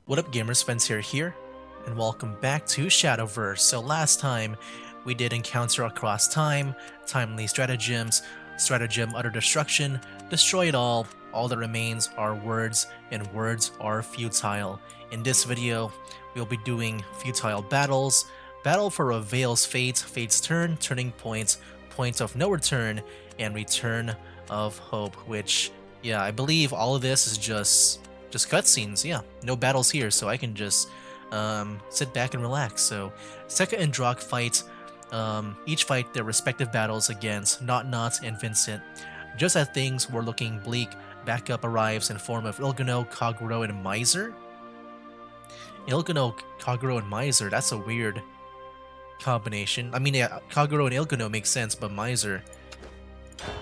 What up gamers, Spencer here, and welcome back to Shadowverse. So last time, we did encounter across time, timely stratagems, stratagem utter destruction, destroy it all that remains are words, and words are futile. In this video, we'll be doing futile battles, battle for a Veil's fate, fate's turn, turning point, point of no return, and return of hope, which, yeah, I believe all of this is just cutscenes. Yeah, no battles here, so I can just sit back and relax. So Sekka and Drak fight, each fight their respective battles against Not and Vincent. Just as things were looking bleak, backup arrives in form of Ilgano, Kaguro, and Miser. Ilgano, Kaguro, and Miser, that's a weird combination. I mean, yeah, Kaguro and Ilgano make sense, but Miser,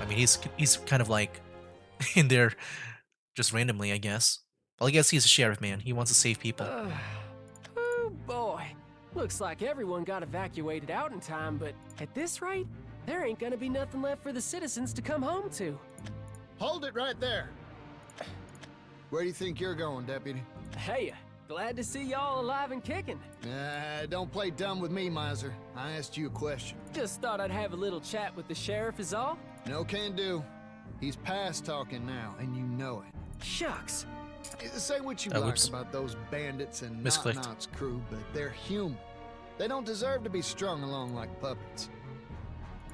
I mean, he's kind of like in there just randomly, I guess. Well, I guess he's a sheriff, man. He wants to save people. Oh boy. Looks like everyone got evacuated out in time, but at this rate, there ain't gonna be nothing left for the citizens to come home to. Hold it right there. Where do you think you're going, Deputy? Hey, glad to see y'all alive and kicking. Don't play dumb with me, Miser. I asked you a question. Just thought I'd have a little chat with the sheriff is all. No can do. He's past talking now, and you know it. Shucks. Say what you Whoops. like about those bandits and Misclicked. Not-Not's crew, but they're human. They don't deserve to be strung along like puppets.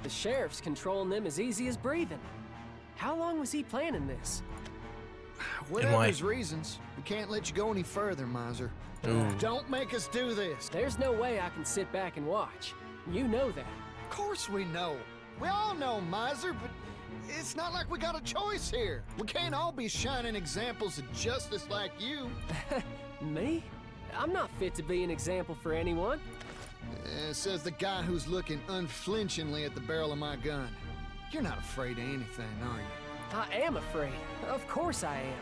The sheriff's controlling them as easy as breathing. How long was he planning this? Whatever why? his reasons, we can't let you go any further, Miser. Ooh. Don't make us do this. There's no way I can sit back and watch. You know that. Of course we know. We all know, Miser, but it's not like we got a choice here. We can't all be shining examples of justice like you. Me? I'm not fit to be an example for anyone. Says the guy who's looking unflinchingly at the barrel of my gun. You're not afraid of anything, are you? I am afraid. Of course I am.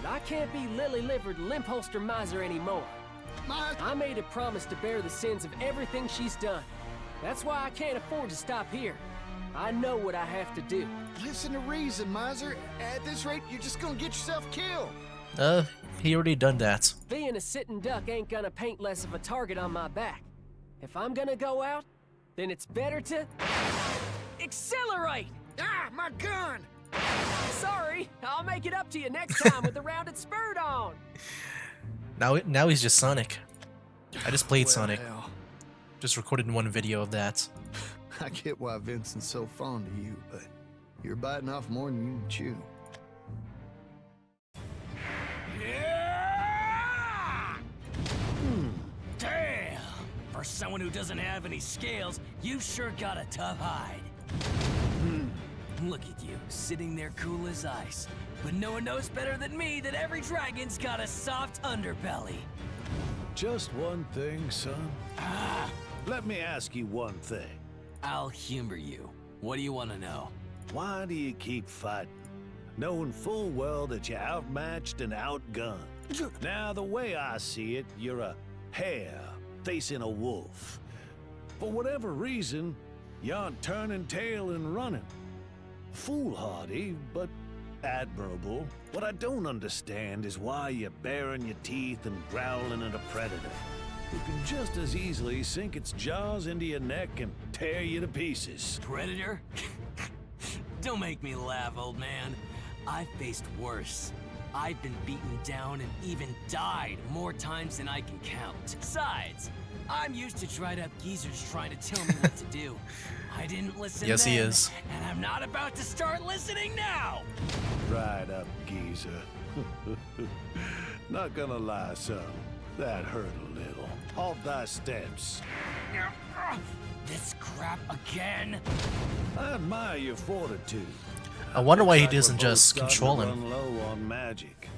But I can't be lily-livered, limp-holster miser anymore. I made a promise to bear the sins of everything she's done. That's why I can't afford to stop here. I know what I have to do. Listen to reason, Miser. At this rate, you're just gonna get yourself killed. He already done that. Being a sitting duck ain't gonna paint less of a target on my back. If I'm gonna go out, then it's better to... accelerate! Ah, my gun! Sorry, I'll make it up to you next time with the round it's spurred on. Now he's just Sonic. I just played Well, Sonic. hell, Just recorded one video of that. I get why Vincent's so fond of you, but you're biting off more than you can chew. Damn! For someone who doesn't have any scales, you've sure got a tough hide. Look at you, sitting there cool as ice. But no one knows better than me that every dragon's got a soft underbelly. Just one thing, son. Let me ask you one thing. I'll humor you. What do you want to know? Why do you keep fighting, knowing full well that you're outmatched and outgunned? Now, the way I see it, you're a hare facing a wolf. For whatever reason, you aren't turning tail and running. Foolhardy, but admirable. What I don't understand is why you're baring your teeth and growling at a predator who can just as easily sink its jaws into your neck and tear you to pieces. Predator? Don't make me laugh, old man. I've faced worse. I've been beaten down and even died more times than I can count. Besides, I'm used to dried up geezers trying to tell me what to do. I didn't listen Yes, then, he is. and I'm not about to start listening now! Right up, geezer. Not gonna lie, son. That hurt a little. Off thy steps. This crap again? I admire your fortitude. I wonder why he Looks like doesn't we're just both control starting him. to run low on magic.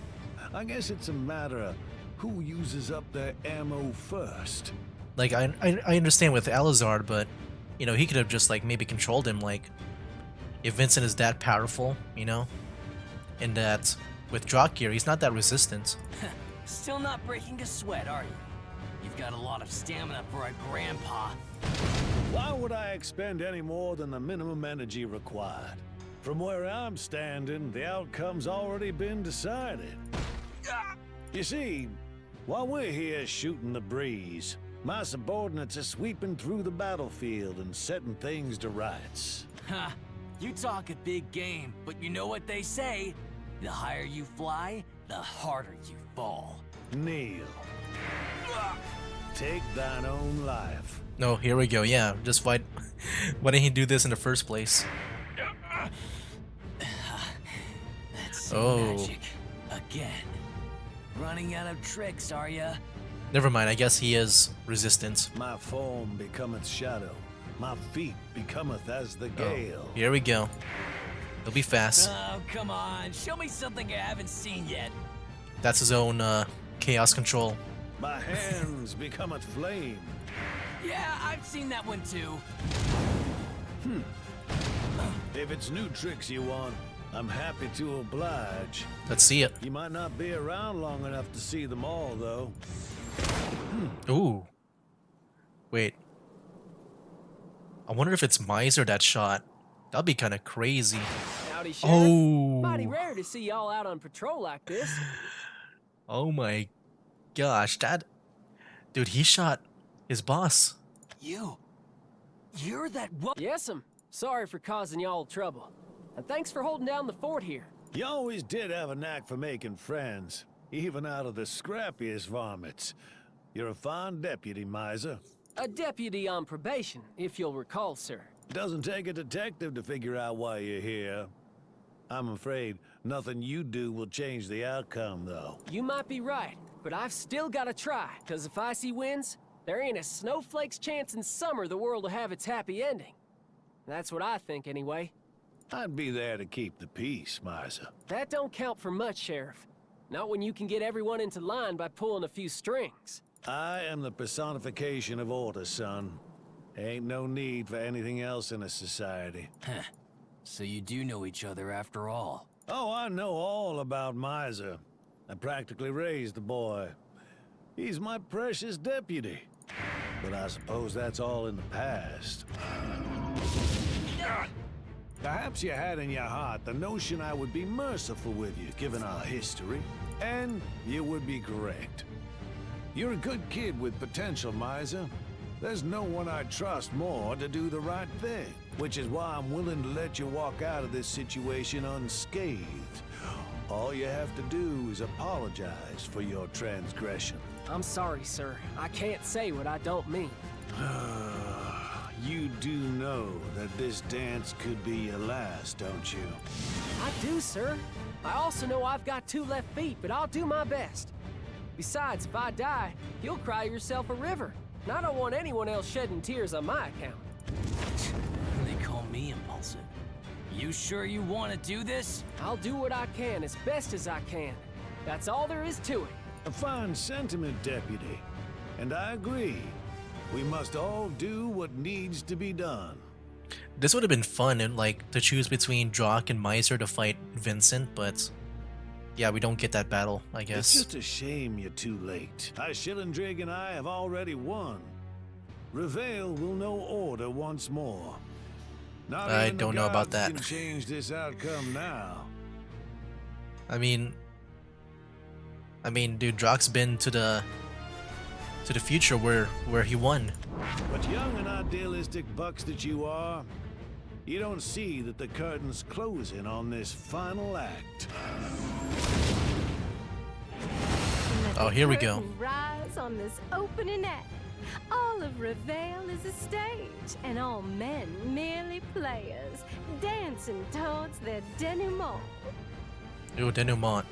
I guess it's a matter of who uses up their ammo first. Like, I understand with Alizard, but, you know, he could have just, like, maybe controlled him, like, if Vincent is that powerful, you know? And that, with Drakir, he's not that resistant. Still not breaking a sweat, are you? You've got a lot of stamina for a grandpa. Why would I expend any more than the minimum energy required? From where I'm standing, the outcome's already been decided. You see, While we're here shooting the breeze, my subordinates are sweeping through the battlefield and setting things to rights. Ha! You talk a big game, but you know what they say? The higher you fly, the harder you fall. Kneel. Take thine own life. No, here we go. Yeah, just why didn't he do this in the first place? That's Oh. magic. Again. Running out of tricks, are ya? Never mind, I guess he is resistant. My form becometh shadow. My feet becometh as the gale. Oh, here we go. He'll be fast. Oh, come on. Show me something I haven't seen yet. That's his own chaos control. My hands becometh flame. Yeah, I've seen that one too. If it's new tricks you want, I'm happy to oblige. Let's see it. You might not be around long enough to see them all, though. Ooh. Wait. I wonder if it's Miser that shot. That'd be kind of crazy. Howdy, Sheriff. Oh. Mighty rare to see y'all out on patrol like this. Oh my gosh, that dude, he shot his boss. You're that one. Yes'm. Sorry for causing y'all trouble. And thanks for holding down the fort here. You always did have a knack for making friends, even out of the scrappiest varmints. You're a fine deputy, Miser. A deputy on probation, if you'll recall, sir. Doesn't take a detective to figure out why you're here. I'm afraid nothing you do will change the outcome, though. You might be right, but I've still gotta try, cause if Icy wins, there ain't a snowflake's chance in summer the world will have its happy ending. That's what I think, anyway. I'd be there to keep the peace, Miser. That don't count for much, Sheriff. Not when you can get everyone into line by pulling a few strings. I am the personification of order, son. Ain't no need for anything else in a society. So you do know each other after all. Oh, I know all about Miser. I practically raised the boy. He's my precious deputy. But I suppose that's all in the past. Perhaps you had in your heart the notion I would be merciful with you, given our history. And you would be correct. You're a good kid with potential, Miser. There's no one I trust more to do the right thing, which is why I'm willing to let you walk out of this situation unscathed. All you have to do is apologize for your transgression. I'm sorry, sir. I can't say what I don't mean. You do know that this dance could be your last, don't you? I do, sir. I also know I've got 2 left feet, but I'll do my best. Besides, if I die, you'll cry yourself a river. And I don't want anyone else shedding tears on my account. They call me impulsive. You sure you want to do this? I'll do what I can as best as I can. That's all there is to it. A fine sentiment, Deputy. And I agree. We must all do what needs to be done. This would have been fun, and like to choose between Jock and Miser to fight Vincent, but yeah, we don't get that battle, I It's guess. just a shame you're too late. Shillendrig and I have already won. Reveil will know order once more. Not I even the don't know about gods that. can change this outcome now. I mean, dude, Jock's been to the future where he won. But young and idealistic bucks that you are, you don't see that the curtain's closing on this final act. Oh, here we go. Curtain rise on this opening act. All of Reveil is a stage, and all men merely players, dancing towards their denouement. Ooh, denouement.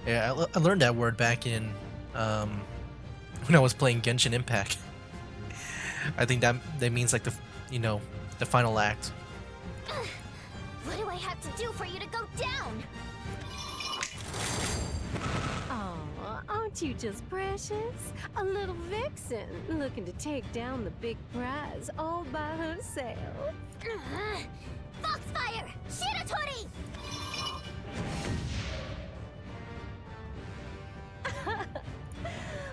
Yeah, I learned that word back in when I was playing Genshin Impact. I think that means like the final act. What do I have to do for you to go down? Aw, aren't you just precious? A little vixen looking to take down the big prize all by herself. Foxfire! Shiratori!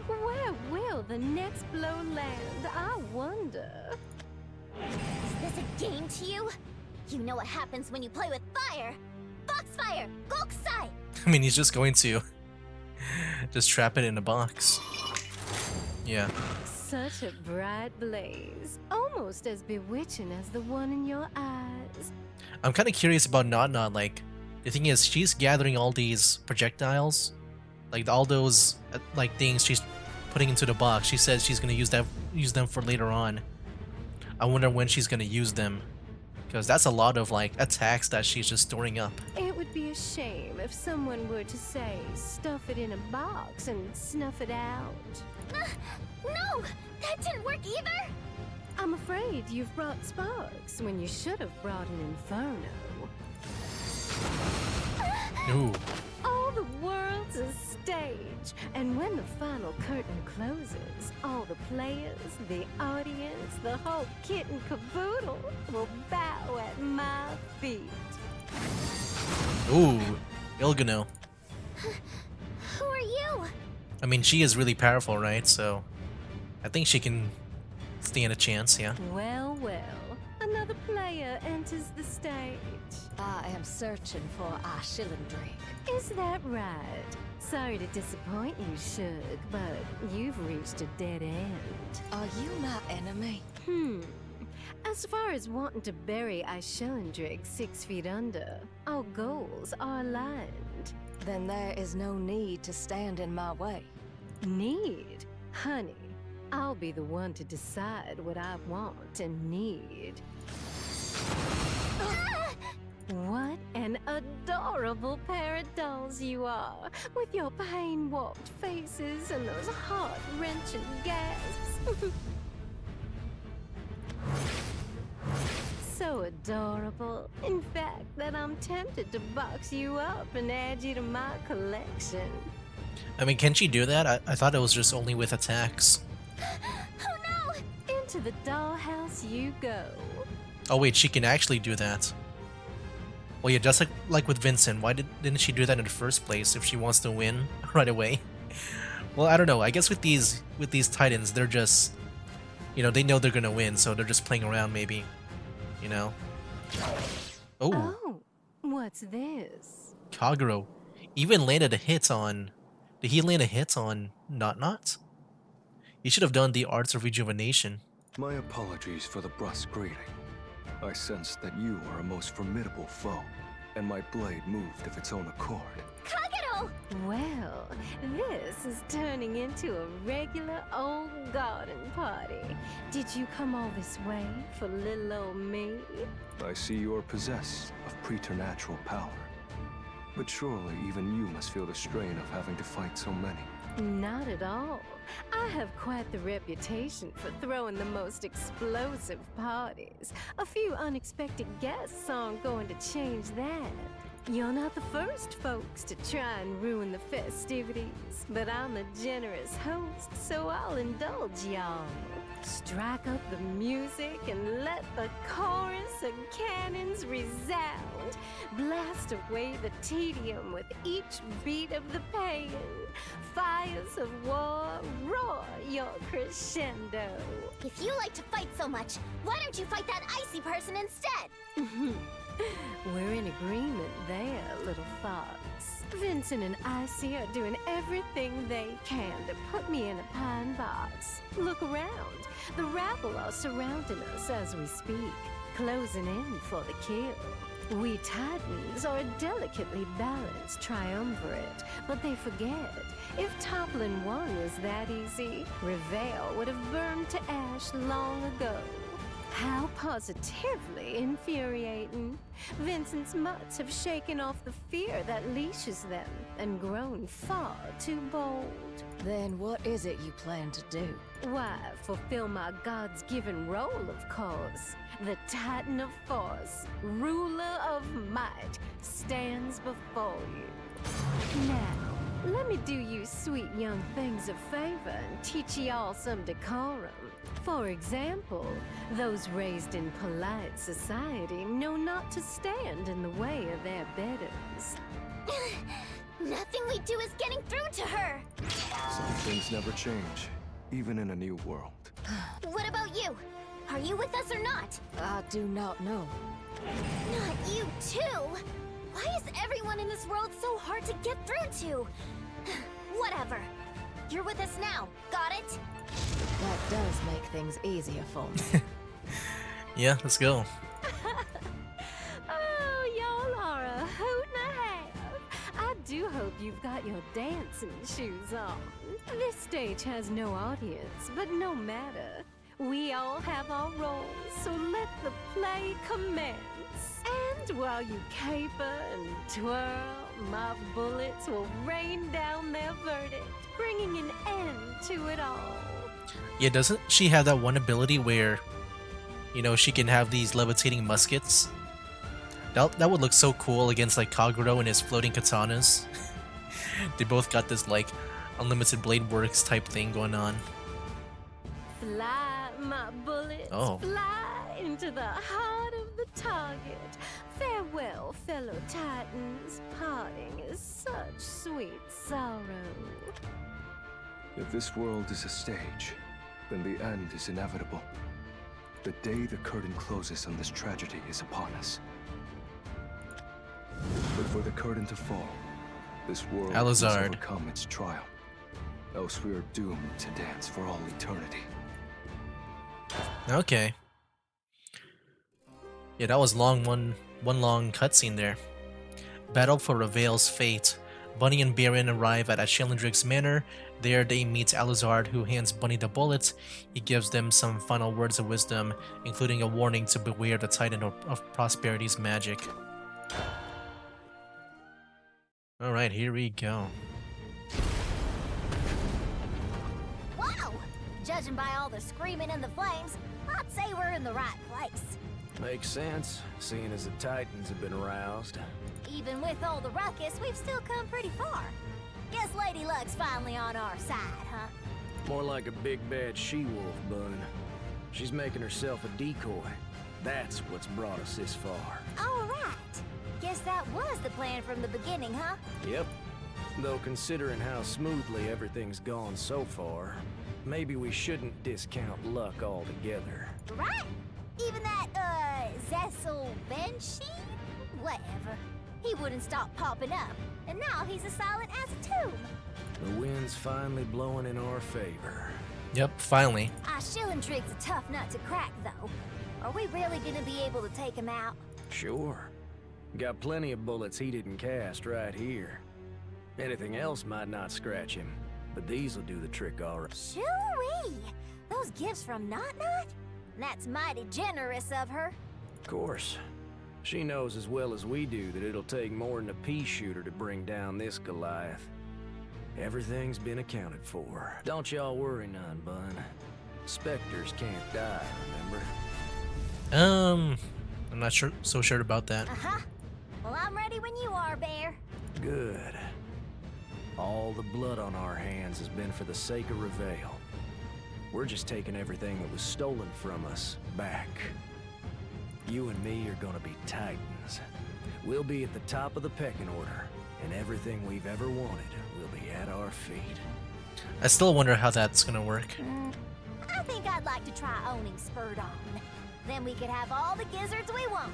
Where will the next blow land, I wonder? Is this a game to you? You know what happens when you play with fire! Foxfire! Gokusai! I mean, he's just going to Just trap it in a box. Yeah. Such a bright blaze, almost as bewitching as the one in your eyes. I'm kind of curious about Not Not. Like, the thing is, she's gathering all these projectiles, like all those like things she's putting into the box. She says she's gonna use them for later on. I wonder when she's gonna use them, because that's a lot of like attacks that she's just storing up. It would be a shame if someone were to say, stuff it in a box and snuff it out. No! That didn't work either! I'm afraid you've brought sparks when you should have brought an inferno. Ooh. All the world's a stage, and when the final curtain closes, all the players, the audience, the whole kit and caboodle will bow at my feet. Ooh. Ilgano. Who are you? I mean, she is really powerful, right? So I think she can stand a chance, yeah. Well, another player enters the stage. I am searching for our Shillendrig. Is that right? Sorry to disappoint you, Shug, but you've reached a dead end. Are you my enemy? As far as wanting to bury Shillendrig 6 feet under, our goals are aligned. Then there is no need to stand in my way. Need? Honey, I'll be the one to decide what I want and need. What an adorable pair of dolls you are, with your pain-warped faces and those heart-wrenching gasps. So adorable, in fact, that I'm tempted to box you up and add you to my collection. I mean, can she do that? I thought it was just only with attacks. Oh no! Into the dollhouse you go. Oh wait, she can actually do that. Well, yeah, just like with Vincent, why didn't she do that in the first place if she wants to win right away? Well, I don't know. I guess with these Titans, they're just, you know, they know they're gonna win, so they're just playing around maybe, you know. Oh, what's this? Kagero even landed a hit on. Did he land a hit on Not Not? He should have done the Arts of Rejuvenation. My apologies for the brusque greeting. I sensed that you are a most formidable foe, and my blade moved of its own accord. Kagero! Well, this is turning into a regular old garden party. Did you come all this way for little old me? I see you are possessed of preternatural power. But surely even you must feel the strain of having to fight so many. Not at all. I have quite the reputation for throwing the most explosive parties. A few unexpected guests aren't going to change that. You're not the first folks to try and ruin the festivities, but I'm a generous host, so I'll indulge y'all. Strike up the music and let the chorus of cannons resound. Blast away the tedium with each beat of the paean. Fires of war roar your crescendo. If you like to fight so much, why don't you fight that icy person instead? We're in agreement there, little fox. Vincent and Icy are doing everything they can to put me in a pine box. Look around. The rabble are surrounding us as we speak, closing in for the kill. We Titans are a delicately balanced triumvirate, but they forget. If toppling one was that easy, Reveal would have burned to ash long ago. How positively infuriating. Vincent's mutts have shaken off the fear that leashes them and grown far too bold. Then what is it you plan to do? Why, fulfill my God's given role, of course. The Titan of Force, ruler of might, stands before you. Now, let me do you sweet young things a favor and teach ye all some decorum. For example, those raised in polite society know not to stand in the way of their betters. Nothing we do is getting through to her! Some things never change, even in a new world. What about you? Are you with us or not? I do not know. Not you too! Why is everyone in this world so hard to get through to? Whatever. You're with us now. Got it? That does make things easier for me. Yeah, let's go. Oh, y'all are a hoot and a half. I do hope you've got your dancing shoes on. This stage has no audience, but no matter. We all have our roles, so let the play commence. And while you caper and twirl, my bullets will rain down their verdict, bringing an end to it all. Yeah, doesn't she have that one ability where, you know, she can have these levitating muskets? That would look so cool against like Kaguro and his floating katanas. They both got this like unlimited blade works type thing going on. Fly, my bullets, Oh. fly into the heart of the target. Farewell, fellow titans. Parting is such sweet sorrow. If this world is a stage, then the end is inevitable. The day the curtain closes on this tragedy is upon us. But for the curtain to fall, this world must Alizard. overcome its trial. Else we are doomed to dance for all eternity. Okay. Yeah, that was one long cutscene there. Battle for Reveal's fate. Bunny and Baron arrive at Ashilindrig's manor. There they meet Alizard, who hands Bunny the bullets. He gives them some final words of wisdom, including a warning to beware the Titan of Prosperity's magic. Alright, here we go. Wow! Judging by all the screaming and the flames, I'd say we're in the right place. Makes sense, seeing as the Titans have been roused. Even with all the ruckus, we've still come pretty far. Guess Lady Luck's finally on our side, huh? More like a big bad she-wolf, Bun. She's making herself a decoy. That's what's brought us this far. All right. Guess that was the plan from the beginning, huh? Yep. Though considering how smoothly everything's gone so far, maybe we shouldn't discount Luck altogether. Right? Even that, Zessel Banshee? Whatever. He wouldn't stop popping up, and now he's as silent as a tomb. The wind's finally blowing in our favor. Yep, finally. Shilindrig's a tough nut to crack, though. Are we really gonna be able to take him out? Sure. Got plenty of bullets he didn't cast right here. Anything else might not scratch him, but these'll do the trick all right. Shoo-wee! Those gifts from Not-Not? That's mighty generous of her. Of course. She knows as well as we do that it'll take more than a pea shooter to bring down this Goliath. Everything's been accounted for. Don't y'all worry none, Bun. Specters can't die, remember? I'm not so sure about that. Uh-huh. Well, I'm ready when you are, Bear. Good. All the blood on our hands has been for the sake of Reveal. We're just taking everything that was stolen from us back. You and me are gonna be Titans. We'll be at the top of the pecking order, and everything we've ever wanted will be at our feet. I still wonder how that's gonna work. I think I'd like to try owning Spurred On. Then we could have all the gizzards we want.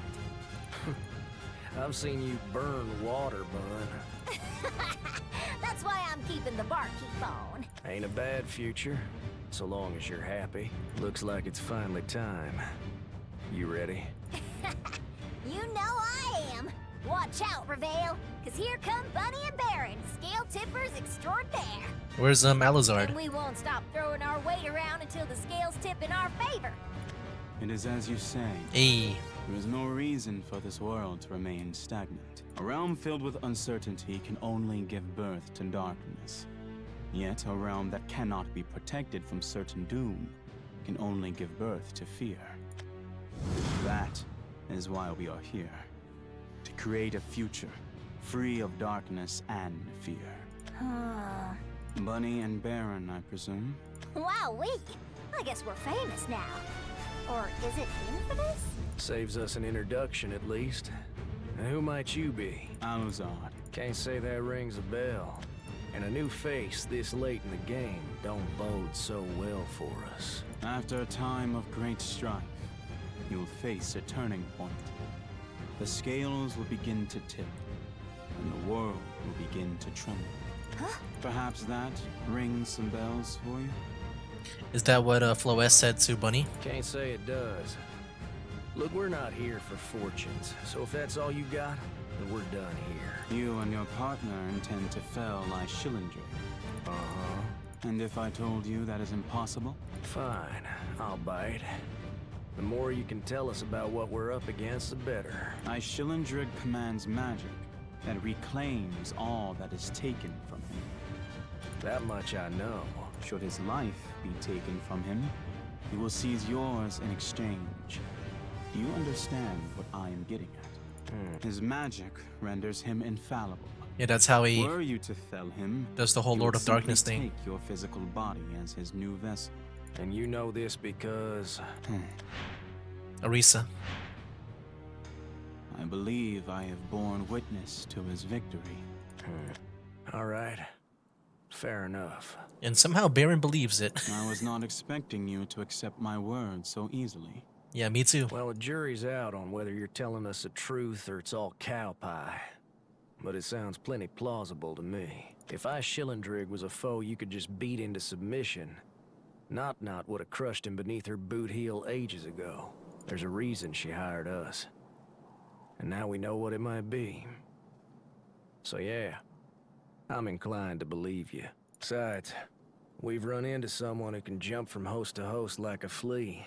I've seen you burn water, Bun. That's why I'm keeping the barkeep on. Ain't a bad future, so long as you're happy. Looks like it's finally time. You ready? You know I am. Watch out, Reveal, cause here come Bunny and Baron, scale tippers extraordinaire. Where's Alizard? And we won't stop throwing our weight around until the scales tip in our favor. It is as you say. Hey. There is no reason for this world to remain stagnant. A realm filled with uncertainty can only give birth to darkness. Yet a realm that cannot be protected from certain doom can only give birth to fear. That is why we are here. To create a future free of darkness and fear. Bunny and Baron, I presume? Wowee! I guess we're famous now. Or is it infamous? Saves us an introduction at least. And who might you be? Alizard. Can't say that rings a bell. And a new face this late in the game don't bode so well for us. After a time of great strife, you will face a turning point. The scales will begin to tip, and the world will begin to tremble. Perhaps that rings some bells for you? Is that what Floes said to Bunny? Can't say it does. Look, we're not here for fortunes, so if that's all you got, then we're done here. You and your partner intend to fell like Schillinger. Uh-huh. And if I told you that is impossible? Fine, I'll bite. The more you can tell us about what we're up against, the better. Schillendrig commands magic that reclaims all that is taken from him. That much I know. Should his life be taken from him, he will seize yours in exchange. Do you understand what I am getting at? His magic renders him infallible. Yeah, that's how he Were you to fell him, does the whole he Lord would of Darkness simply thing. take your physical body as his new vessel. And you know this because... Arisa. I believe I have borne witness to his victory. All right. Fair enough. And somehow Baron believes it. I was not expecting you to accept my word so easily. Yeah, me too. Well, the jury's out on whether you're telling us the truth or it's all cow pie. But it sounds plenty plausible to me. If Schillendrig was a foe you could just beat into submission, Not would have crushed him beneath her boot heel ages ago. There's a reason she hired us. And now we know what it might be. So yeah, I'm inclined to believe you. Besides, we've run into someone who can jump from host to host like a flea.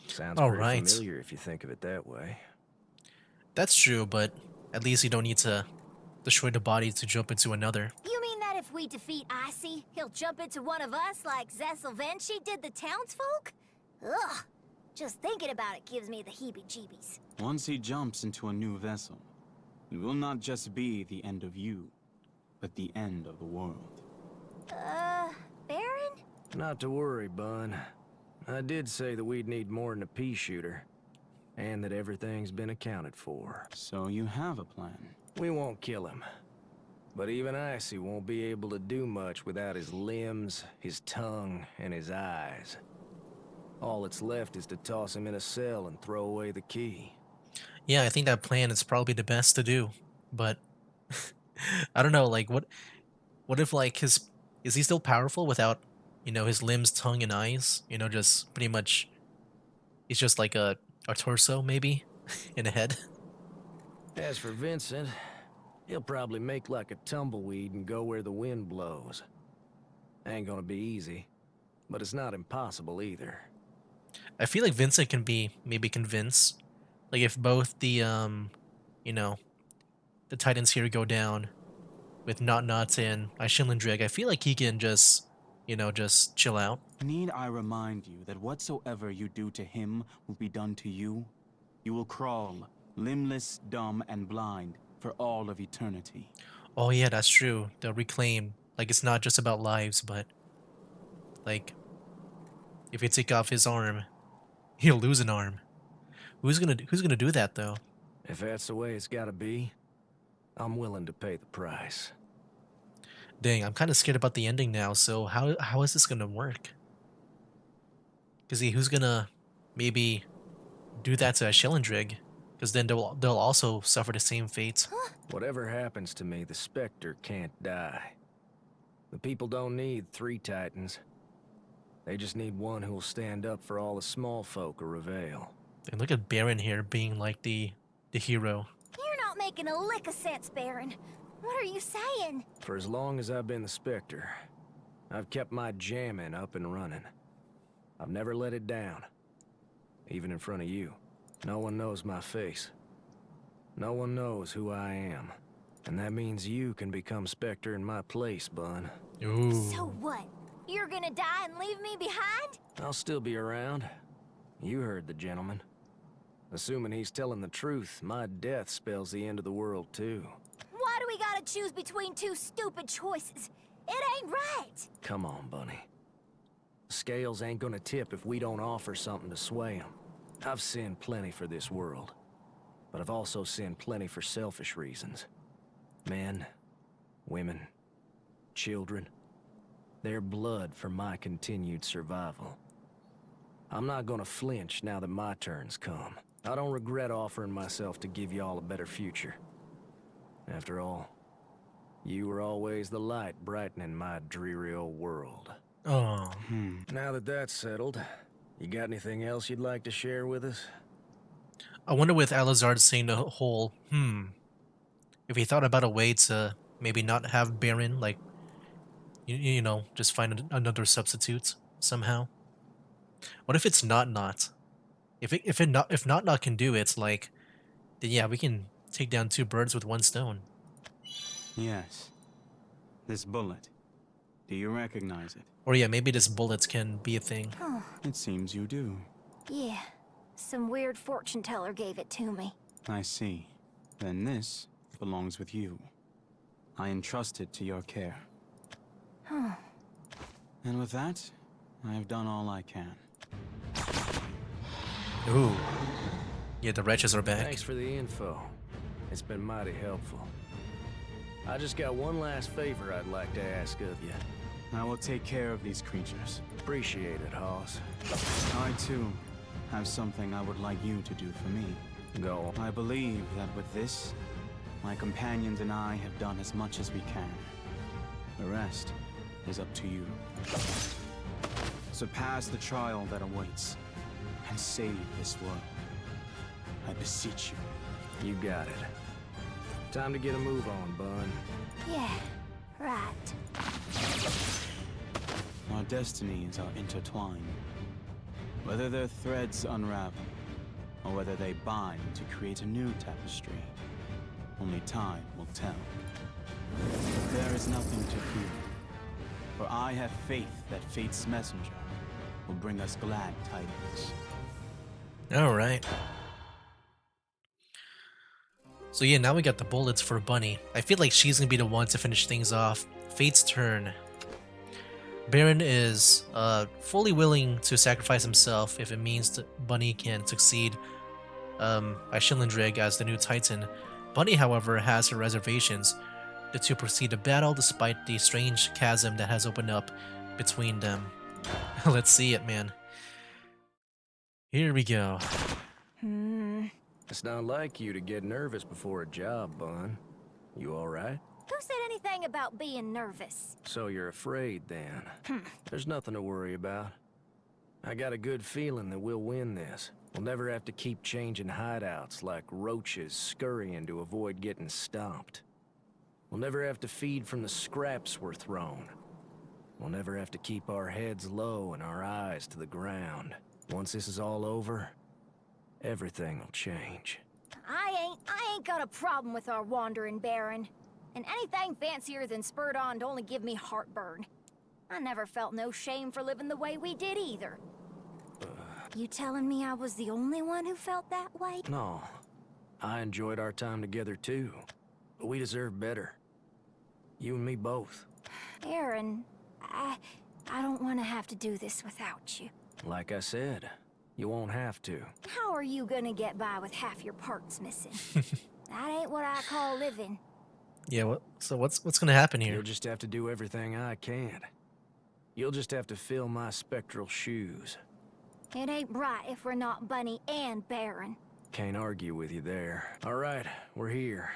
Sounds All pretty right. familiar if you think of it that way. That's true, but at least you don't need to destroy the body to jump into another. You mean that if we defeat Icy, he'll jump into one of us like Zessel Venshi did the townsfolk? Ugh. Just thinking about it gives me the heebie-jeebies. Once he jumps into a new vessel, it will not just be the end of you, but the end of the world. Baron? Not to worry, Bun. I did say that we'd need more than a pea shooter. And that everything's been accounted for. So you have a plan. We won't kill him. But even Icy won't be able to do much without his limbs, his tongue, and his eyes. All that's left is to toss him in a cell and throw away the key. Yeah, I think that plan is probably the best to do. But I don't know, like what if like is he still powerful without, his limbs, tongue, and eyes? Just pretty much he's just like a torso maybe in a head. As for Vincent, he'll probably make like a tumbleweed and go where the wind blows. Ain't gonna be easy, but it's not impossible either. I feel like Vincent can be maybe convinced. Like if both the the Titans here go down with Not and Schillendrig, I feel like he can just just chill out. Need I remind you that whatsoever you do to him will be done to you? You will crawl, limbless, dumb, and blind for all of eternity. Oh yeah, that's true. They'll reclaim. Like it's not just about lives, but like if you take off his arm, he'll lose an arm. Who's gonna do that though? If that's the way it's gotta be, I'm willing to pay the price. Dang, I'm kind of scared about the ending now. So how is this gonna work? Cause who's gonna maybe do that to Schillendrig? Because then they'll also suffer the same fate. Whatever happens to me, the Spectre can't die. The people don't need 3 Titans. They just need one who'll stand up for all the small folk of Reveal. And look at Baron here being like the hero. You're not making a lick of sense, Baron. What are you saying? For as long as I've been the Spectre, I've kept my jamming up and running. I've never let it down. Even in front of you. No one knows my face. No one knows who I am. And that means you can become Spectre in my place, Bun. Ooh. So what? You're gonna die and leave me behind? I'll still be around. You heard the gentleman. Assuming he's telling the truth, my death spells the end of the world, too. Why do we gotta choose between 2 stupid choices? It ain't right! Come on, Bunny. The scales ain't gonna tip if we don't offer something to sway them. I've sinned plenty for this world, but I've also sinned plenty for selfish reasons. Men, women, children, their blood for my continued survival. I'm not gonna flinch now that my turn's come. I don't regret offering myself to give y'all a better future. After all, You were always the light brightening my dreary old world. Oh. Now that that's settled, you got anything else you'd like to share with us? I wonder with Alizard saying the whole, if he thought about a way to maybe not have Baron, like, you know, just find another substitute somehow. What if it's not? If not can do it, like, then yeah, we can take down two birds with one stone. Yes. This bullet. Do you recognize it? Or yeah, maybe this bullets can be a thing. It seems you do. Yeah, some weird fortune teller gave it to me. I see. Then this belongs with you. I entrust it to your care. And with that, I have done all I can. Ooh. Yeah, the wretches are back. Thanks for the info. It's been mighty helpful. I just got one last favor I'd like to ask of you. I will take care of these creatures. Appreciate it, Hoss. I, too, have something I would like you to do for me. Go. I believe that with this, my companions and I have done as much as we can. The rest is up to you. Surpass the trial that awaits, and save this world. I beseech you. You got it. Time to get a move on, Bun. Yeah, right. Our destinies are intertwined. Whether their threads unravel, or whether they bind to create a new tapestry, only time will tell. There is nothing to fear, for I have faith that fate's messenger will bring us glad tidings. Alright. So yeah, now we got the bullets for Bunny. I feel like she's gonna be the one to finish things off. Fate's turn. Baron is fully willing to sacrifice himself if it means that Bunny can succeed by Shilindrig as the new Titan. Bunny, however, has her reservations. The two proceed to battle despite the strange chasm that has opened up between them. Let's see it, man. Here we go. It's not like you to get nervous before a job, Bun. You alright? Who said anything about being nervous? So you're afraid, then? There's nothing to worry about. I got a good feeling that we'll win this. We'll never have to keep changing hideouts like roaches scurrying to avoid getting stomped. We'll never have to feed from the scraps we're thrown. We'll never have to keep our heads low and our eyes to the ground. Once this is all over, everything will change. I ain't got a problem with our wandering Baron. And anything fancier than spurred on to only give me heartburn. I never felt no shame for living the way we did either. You telling me I was the only one who felt that way? No. I enjoyed our time together too. But we deserve better. You and me both. Aaron, I don't want to have to do this without you. Like I said, you won't have to. How are you gonna get by with half your parts missing? That ain't what I call living. Yeah, what's gonna happen here? You'll just have to do everything I can. You'll just have to fill my spectral shoes. It ain't right if we're not Bunny and Baron. Can't argue with you there. All right, we're here.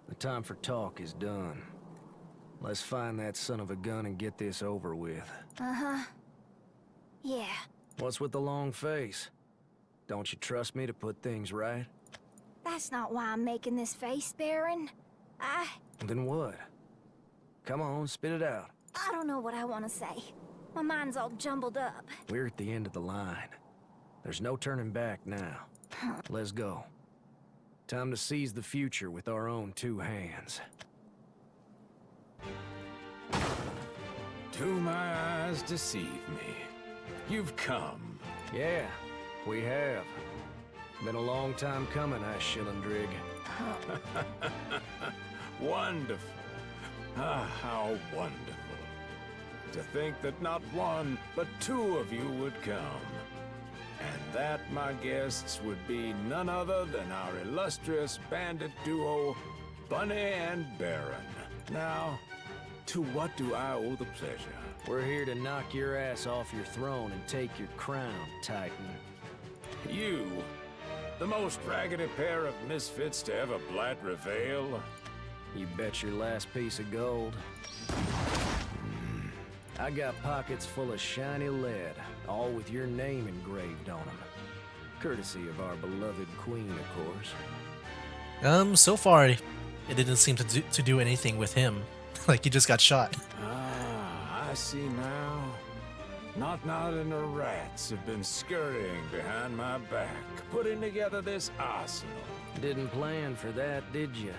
The time for talk is done. Let's find that son of a gun and get this over with. Uh-huh. Yeah. What's with the long face? Don't you trust me to put things right? That's not why I'm making this face, Baron. Then what? Come on, spit it out. I don't know what I want to say. My mind's all jumbled up. We're at the end of the line. There's no turning back now. Let's go. Time to seize the future with our own two hands. Do my eyes deceive me? You've come. Yeah, we have. Been a long time coming, Shilindrig. Wonderful. Ah, how wonderful. To think that not one, but two of you would come. And that, my guests, would be none other than our illustrious bandit duo, Bunny and Baron. Now, to what do I owe the pleasure? We're here to knock your ass off your throne and take your crown, Titan. You, the most raggedy pair of misfits to ever blight Reveal? You bet your last piece of gold. I got pockets full of shiny lead, all with your name engraved on them. Courtesy of our beloved queen, of course. So far, it didn't seem to do anything with him. Like he just got shot. Ah, I see now. Not and the rats have been scurrying behind my back, putting together this arsenal. Didn't plan for that, did you?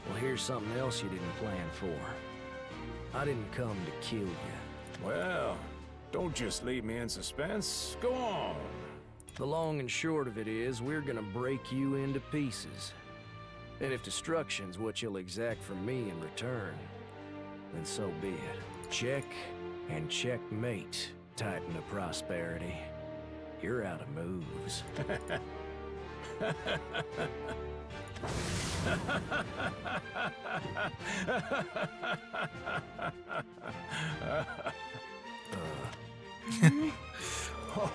Well, here's something else you didn't plan for. I didn't come to kill you. Well, don't just leave me in suspense. Go on. The long and short of it is, we're gonna break you into pieces. And if destruction's what you'll exact from me in return, then so be it. Check and checkmate, Titan of Prosperity. You're out of moves.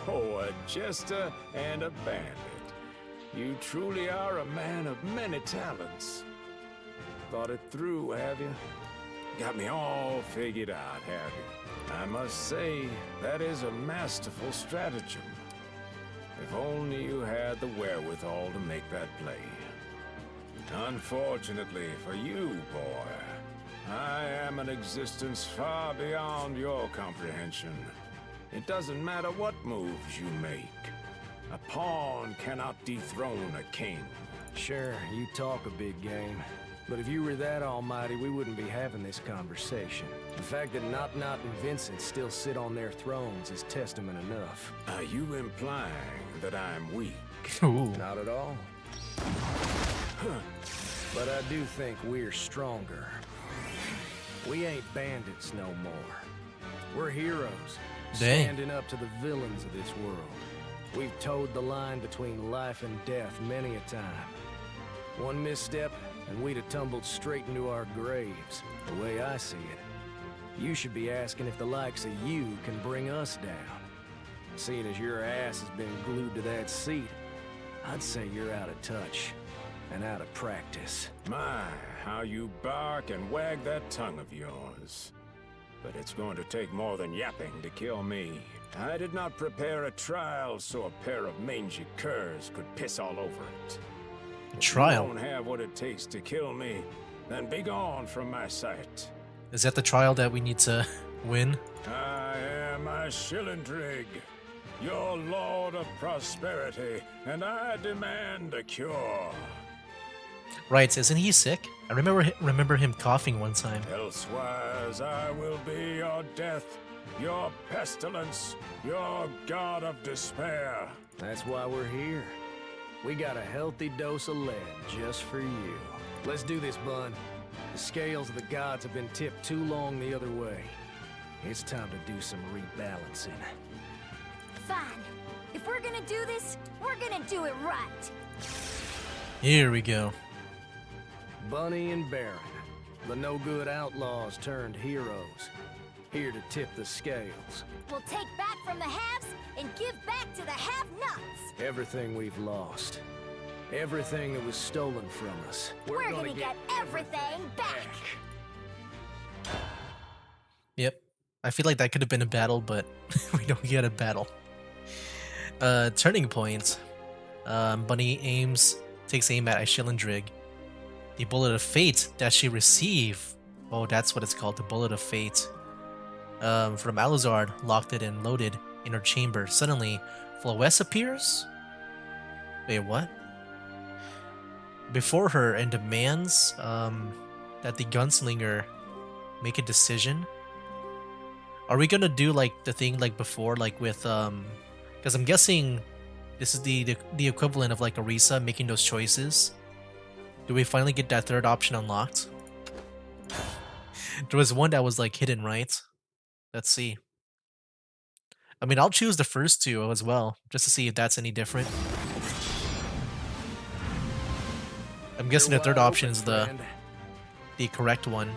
Oh, a jester and a bandit. You truly are a man of many talents. Thought it through, have you? Got me all figured out, have you? I must say, that is a masterful stratagem. If only you had the wherewithal to make that play. Unfortunately for you, boy, I am an existence far beyond your comprehension. It doesn't matter what moves you make. A pawn cannot dethrone a king. Sure, you talk a big game. But if you were that almighty, we wouldn't be having this conversation. The fact that Not and Vincent still sit on their thrones is testament enough. Are you implying that I'm weak? Ooh. Not at all. But I do think we're stronger. We ain't bandits no more. We're heroes, Dang. standing up to the villains of this world. We've towed the line between life and death many a time. One misstep, and we'd have tumbled straight into our graves, the way I see it. You should be asking if the likes of you can bring us down. Seeing as your ass has been glued to that seat, I'd say you're out of touch and out of practice. My, how you bark and wag that tongue of yours. But it's going to take more than yapping to kill me. I did not prepare a trial so a pair of mangy curs could piss all over it. Trial? If you don't have what it takes to kill me, then be gone from my sight. Is that the trial that we need to win? I am a Shillendrig, your lord of prosperity, and I demand a cure. Right, isn't he sick? I remember him coughing one time. Elsewise, I will be your death, your pestilence, your god of despair. That's why we're here. We got a healthy dose of lead just for you. Let's do this, Bun. The scales of the gods have been tipped too long the other way. It's time to do some rebalancing. Fine. If we're gonna do this, we're gonna do it right. Here we go. Bunny and Baron, the no-good outlaws turned heroes. Here to tip the scales. We'll take back from the haves and give back to the have-nots. Everything we've lost. Everything that was stolen from us. We're gonna get everything back. Yep. I feel like that could have been a battle, but we don't get a battle. Turning point. Bunny takes aim at Shillendrig. The bullet of fate that she received. Oh, that's what it's called, the bullet of fate. From Alizard, locked it and loaded in her chamber. Suddenly, Floes appears? Wait, what? Before her and demands that the gunslinger make a decision. Are we gonna do like the thing like before, like with because I'm guessing this is the equivalent of like Orisa making those choices. Do we finally get that third option unlocked? There was one that was like hidden, right? Let's see. I mean, I'll choose the first two as well, just to see if that's any different. I'm guessing the third option is the correct one.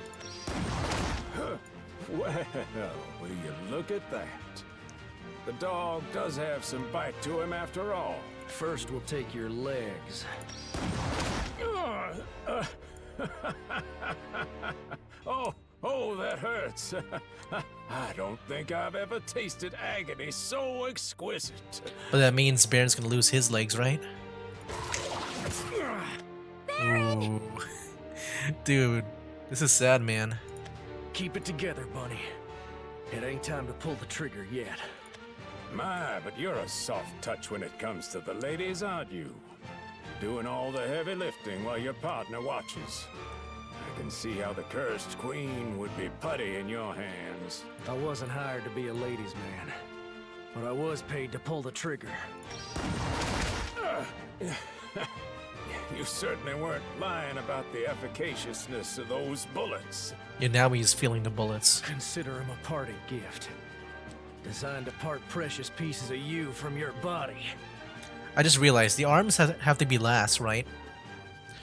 Well, will you look at that? The dog does have some bite to him after all. First, we'll take your legs. Oh, that hurts. I don't think I've ever tasted agony so exquisite. But that means Baron's gonna lose his legs, right? Ooh. Dude, this is sad, man. Keep it together, Bunny. It ain't time to pull the trigger yet. My, but you're a soft touch when it comes to the ladies, aren't you? Doing all the heavy lifting while your partner watches. I can see how the cursed queen would be putty in your hands. I wasn't hired to be a ladies' man, but I was paid to pull the trigger. You certainly weren't lying about the efficaciousness of those bullets. Yeah, now he's feeling the bullets. Consider him a parting gift. Designed to part precious pieces of you from your body. I just realized the arms have to be last, right?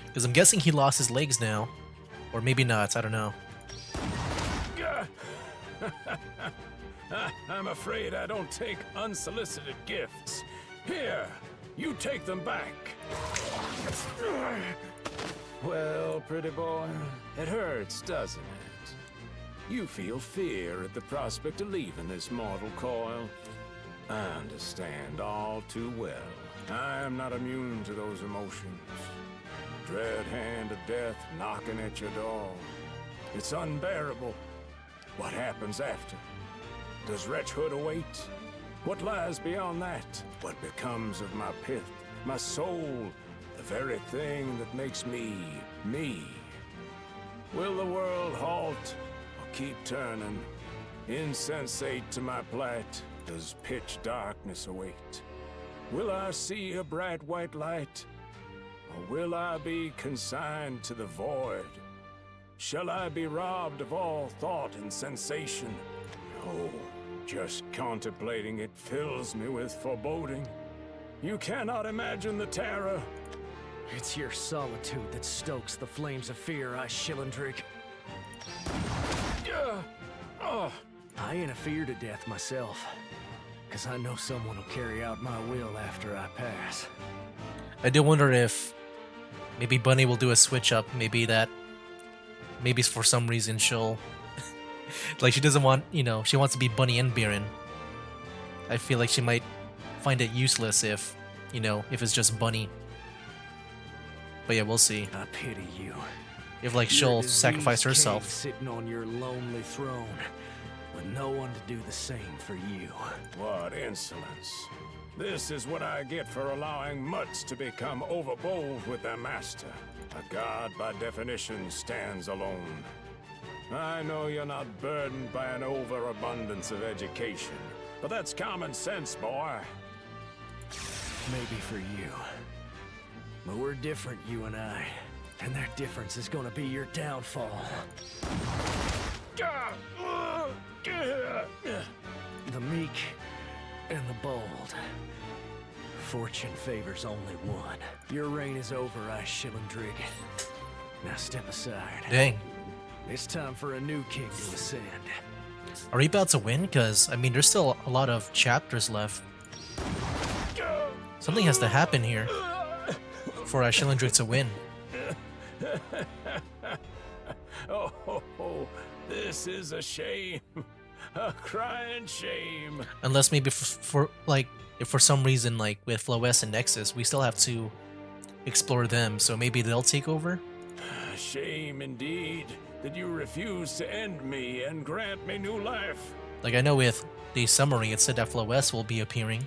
Because I'm guessing he lost his legs now. Or maybe not, I don't know. I'm afraid I don't take unsolicited gifts. Here, you take them back. Well, pretty boy, it hurts, doesn't it? You feel fear at the prospect of leaving this mortal coil. I understand all too well. I am not immune to those emotions. Dread hand of death knocking at your door. It's unbearable. What happens after? Does wretchhood await? What lies beyond that? What becomes of my pith, my soul, the very thing that makes me, me? Will the world halt or keep turning? Insensate to my plight, does pitch darkness await? Will I see a bright white light? Or will I be consigned to the void? Shall I be robbed of all thought and sensation? Oh, just contemplating it fills me with foreboding. You cannot imagine the terror. It's your solitude that stokes the flames of fear, Shillandrig. I ain't afeared to death myself, 'cause I know someone will carry out my will after I pass. I do wonder if maybe Bunny will do a switch up. Maybe for some reason she'll like she doesn't want, she wants to be Bunny and Baron. I feel like she might find it useless if it's just Bunny. But yeah, we'll see. I pity you. If she'll sacrifice herself. Sitting on your lonely throne with no one to do the same for you. What insolence. This is what I get for allowing mutts to become overbold with their master. A god, by definition, stands alone. I know you're not burdened by an overabundance of education, but that's common sense, boy. Maybe for you. But we're different, you and I. And that difference is gonna be your downfall. The meek and the bold. Fortune favors only one. Your reign is over, Shillandrig. Now step aside. Dang. It's time for a new king to ascend. Are we about to win? Because, there's still a lot of chapters left. Something has to happen here for Shillandrig to win. Oh, this is a shame. A crying shame. Unless maybe if for some reason, with Floes and Nexus, we still have to explore them, so maybe they'll take over? Shame indeed that you refuse to end me and grant me new life. I know with the summary, it said that Floes will be appearing.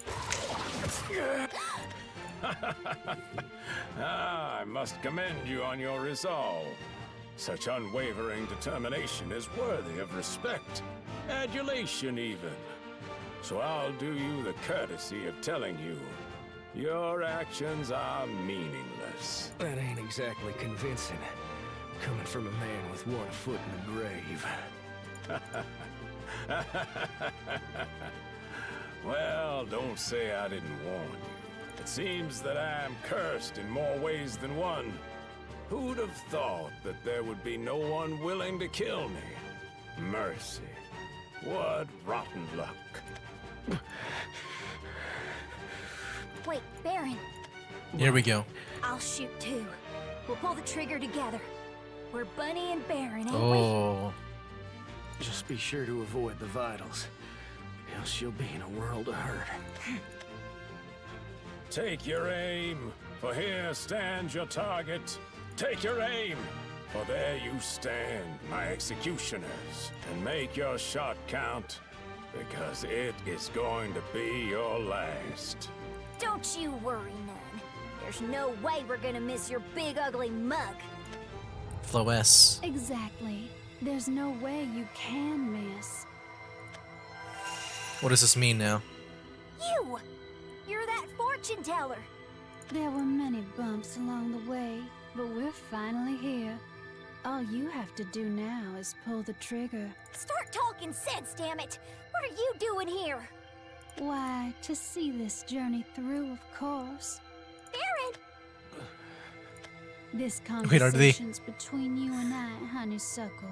I must commend you on your resolve. Such unwavering determination is worthy of respect, adulation even. So I'll do you the courtesy of telling you, your actions are meaningless. That ain't exactly convincing, coming from a man with one foot in the grave. Well, don't say I didn't warn you. It seems that I am cursed in more ways than one. Who'd have thought that there would be no one willing to kill me? Mercy. What rotten luck. Wait, Baron. Here we go. I'll shoot too. We'll pull the trigger together. We're Bunny and Baron, ain't Oh. Just be sure to avoid the vitals, else she'll be in a world of hurt. Take your aim, for here stands your target. Take your aim, for there you stand, my executioners. And make your shot count, because it is going to be your last. we? Don't you worry none. There's no way we're gonna miss your big ugly mug. Flo S. Exactly. There's no way you can miss. What does this mean now? You! You're that fortune teller. There were many bumps along the way, but we're finally here. All you have to do now is pull the trigger. Start talking sense, damn it! What are you doing here? Why, to see this journey through, of course. Baron! This Wait, are they- conversation's between you and I, Honeysuckle.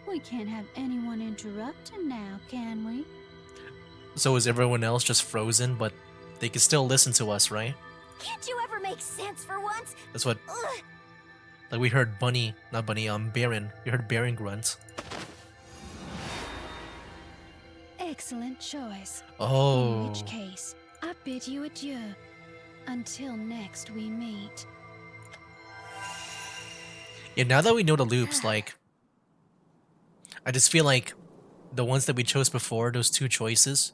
We can't have anyone interrupting now, can we? So is everyone else just frozen, but they can still listen to us, right? Can't you ever make sense for once? That's what, Ugh. like we heard Bunny, not Bunny, Baron. We heard Baron grunt. Excellent choice. Oh. In which case, I bid you adieu. Until next we meet. Yeah, now that we know the loops, like, I just feel like the ones that we chose before, those two choices,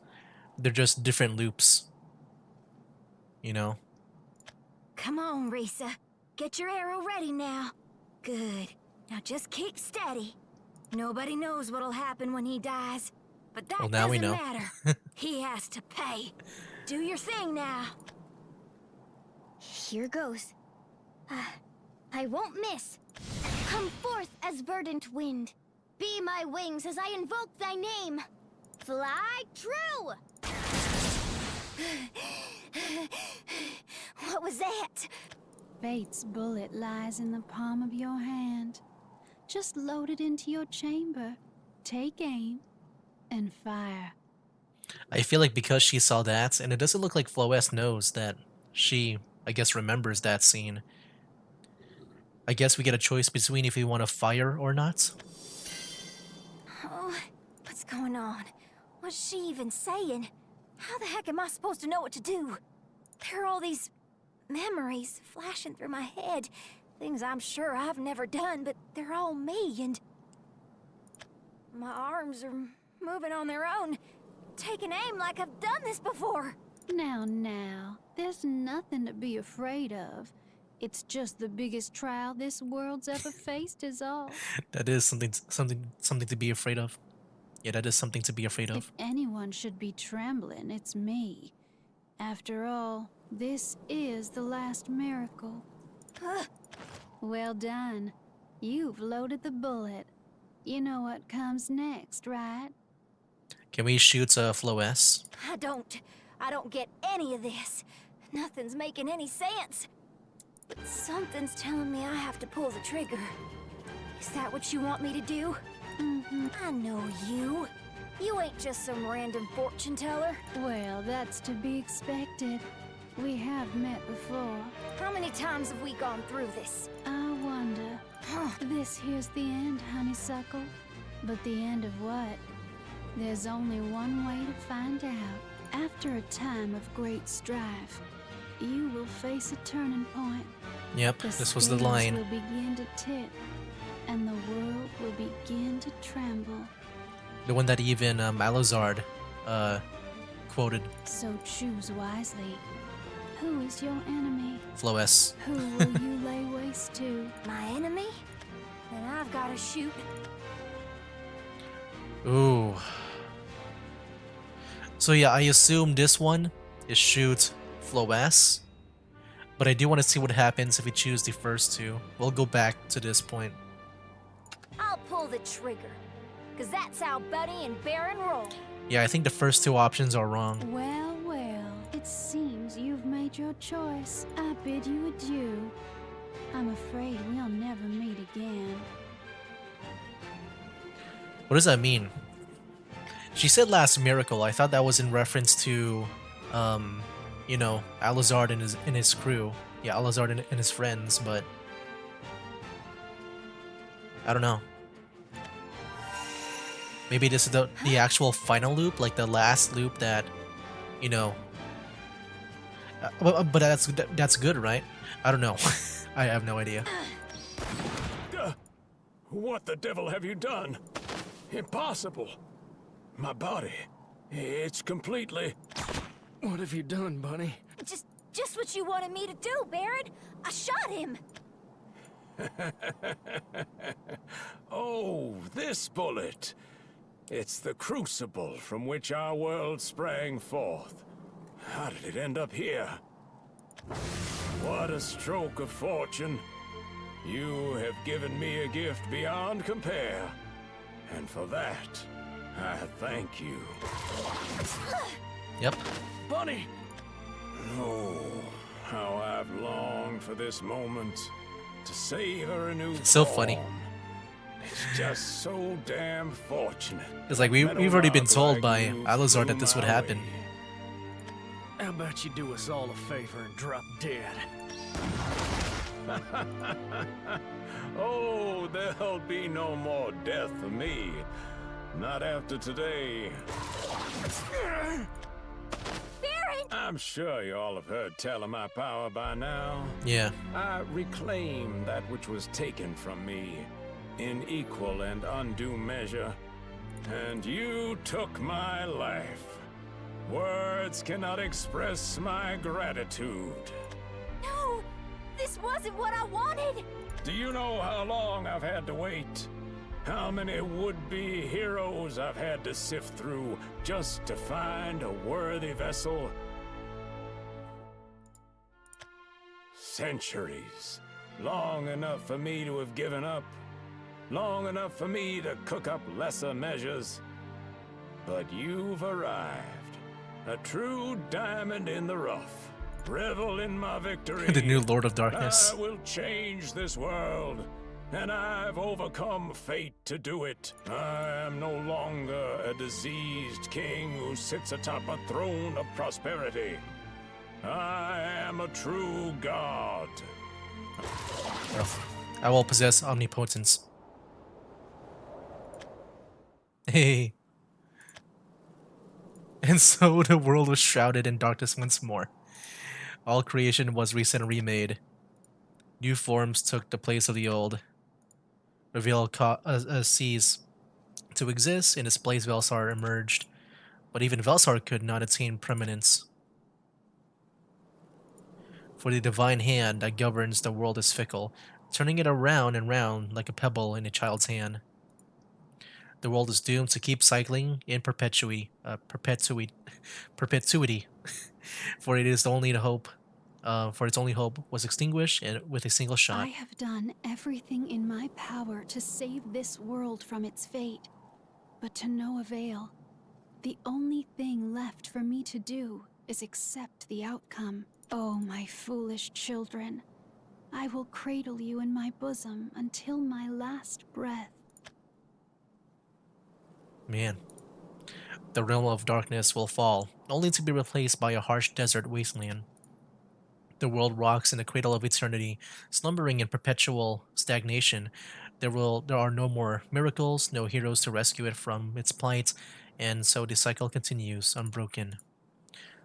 they're just different loops. You know? Come on, Risa. Get your arrow ready now. Good. Now just keep steady. Nobody knows what'll happen when he dies. But that Well, now we doesn't know. matter. He has to pay. Do your thing now. Here goes. I won't miss. Come forth as verdant wind. Be my wings as I invoke thy name. Fly true! What was that? Fate's bullet lies in the palm of your hand. Just load it into your chamber. Take aim and fire. I feel like because she saw that, and it doesn't look like Flo S knows that she, I guess, remembers that scene. I guess we get a choice between if we want to fire or not. Oh, what's going on? What's she even saying? How the heck am I supposed to know what to do? There are all these memories flashing through my head. Things I'm sure I've never done, but they're all me, and my arms are moving on their own. Taking aim like I've done this before. Now, there's nothing to be afraid of. It's just the biggest trial this world's ever faced is all. That is something to be afraid of. Yeah, that is something to be afraid of. If anyone should be trembling, it's me. After all, this is the last miracle. Well done. You've loaded the bullet. You know what comes next, right? Can we shoot Flo S? I don't get any of this. Nothing's making any sense. But something's telling me I have to pull the trigger. Is that what you want me to do? Mm-hmm. I know you. You ain't just some random fortune teller. Well, that's to be expected. We have met before. How many times have we gone through this? I wonder. This here's the end, Honeysuckle. But the end of what? There's only one way to find out. After a time of great strife, you will face a turning point. Yep, this was the line. The scales will begin to tip, and the world will begin to tremble. The one that even Alazard quoted. So choose wisely. Who is your enemy? Flo S. Who will you lay waste to? My enemy? Then I've got to shoot. Ooh. So yeah, I assume this one is shoot Flo S. But I do want to see what happens if we choose the first two. We'll go back to this point. I'll pull the trigger. Cause that's how Bunny and Baron roll. Yeah, I think the first two options are wrong. Well, well, it seems you've made your choice. I bid you adieu. I'm afraid we'll never meet again. What does that mean? She said last miracle. I thought that was in reference to, you know, Alazard and his crew. Yeah, Alazard and his friends, but I don't know. Maybe this is the actual final loop, like the last loop that, you know. But that's good, right? I don't know. I have no idea. What the devil have you done? Impossible. My body, it's completely... What have you done, Bunny? Just what you wanted me to do, Baron. I shot him. Oh, this bullet. It's the crucible from which our world sprang forth. How did it end up here? What a stroke of fortune. You have given me a gift beyond compare. And for that, I thank you. Yep. Bunny! Oh, how I've longed for this moment to savor a new So form. funny. It's just so damn fortunate. It's like we've already been told by Alizar that this would happen. How about you do us all a favor and drop dead? Oh, there'll be no more death for me. Not after today. Baron! I'm sure you all have heard tell of my power by now. Yeah. I reclaim that which was taken from me in equal and undue measure. And you took my life. Words cannot express my gratitude. No! This wasn't what I wanted! Do you know how long I've had to wait? How many would-be heroes I've had to sift through just to find a worthy vessel? Centuries. Long enough for me to have given up. Long enough for me to cook up lesser measures. But you've arrived. A true diamond in the rough. Revel in my victory. The new Lord of Darkness. I will change this world. And I've overcome fate to do it. I am no longer a diseased king who sits atop a throne of prosperity. I am a true god. I will possess omnipotence. Hey. And so the world was shrouded in darkness once more. All creation was reset and remade. New forms took the place of the old. Reveal ceased to exist. In its place, Velsar emerged. But even Velsar could not attain permanence. For the divine hand that governs the world is fickle, turning it around and round like a pebble in a child's hand. The world is doomed to keep cycling in perpetuity, for it is the only hope. For its only hope was extinguished and with a single shot. I have done everything in my power to save this world from its fate, but to no avail. The only thing left for me to do is accept the outcome. Oh, my foolish children, I will cradle you in my bosom until my last breath. Man. The realm of darkness will fall, only to be replaced by a harsh desert wasteland. The world rocks in the cradle of eternity, slumbering in perpetual stagnation. There are no more miracles, no heroes to rescue it from its plight, and so the cycle continues, unbroken.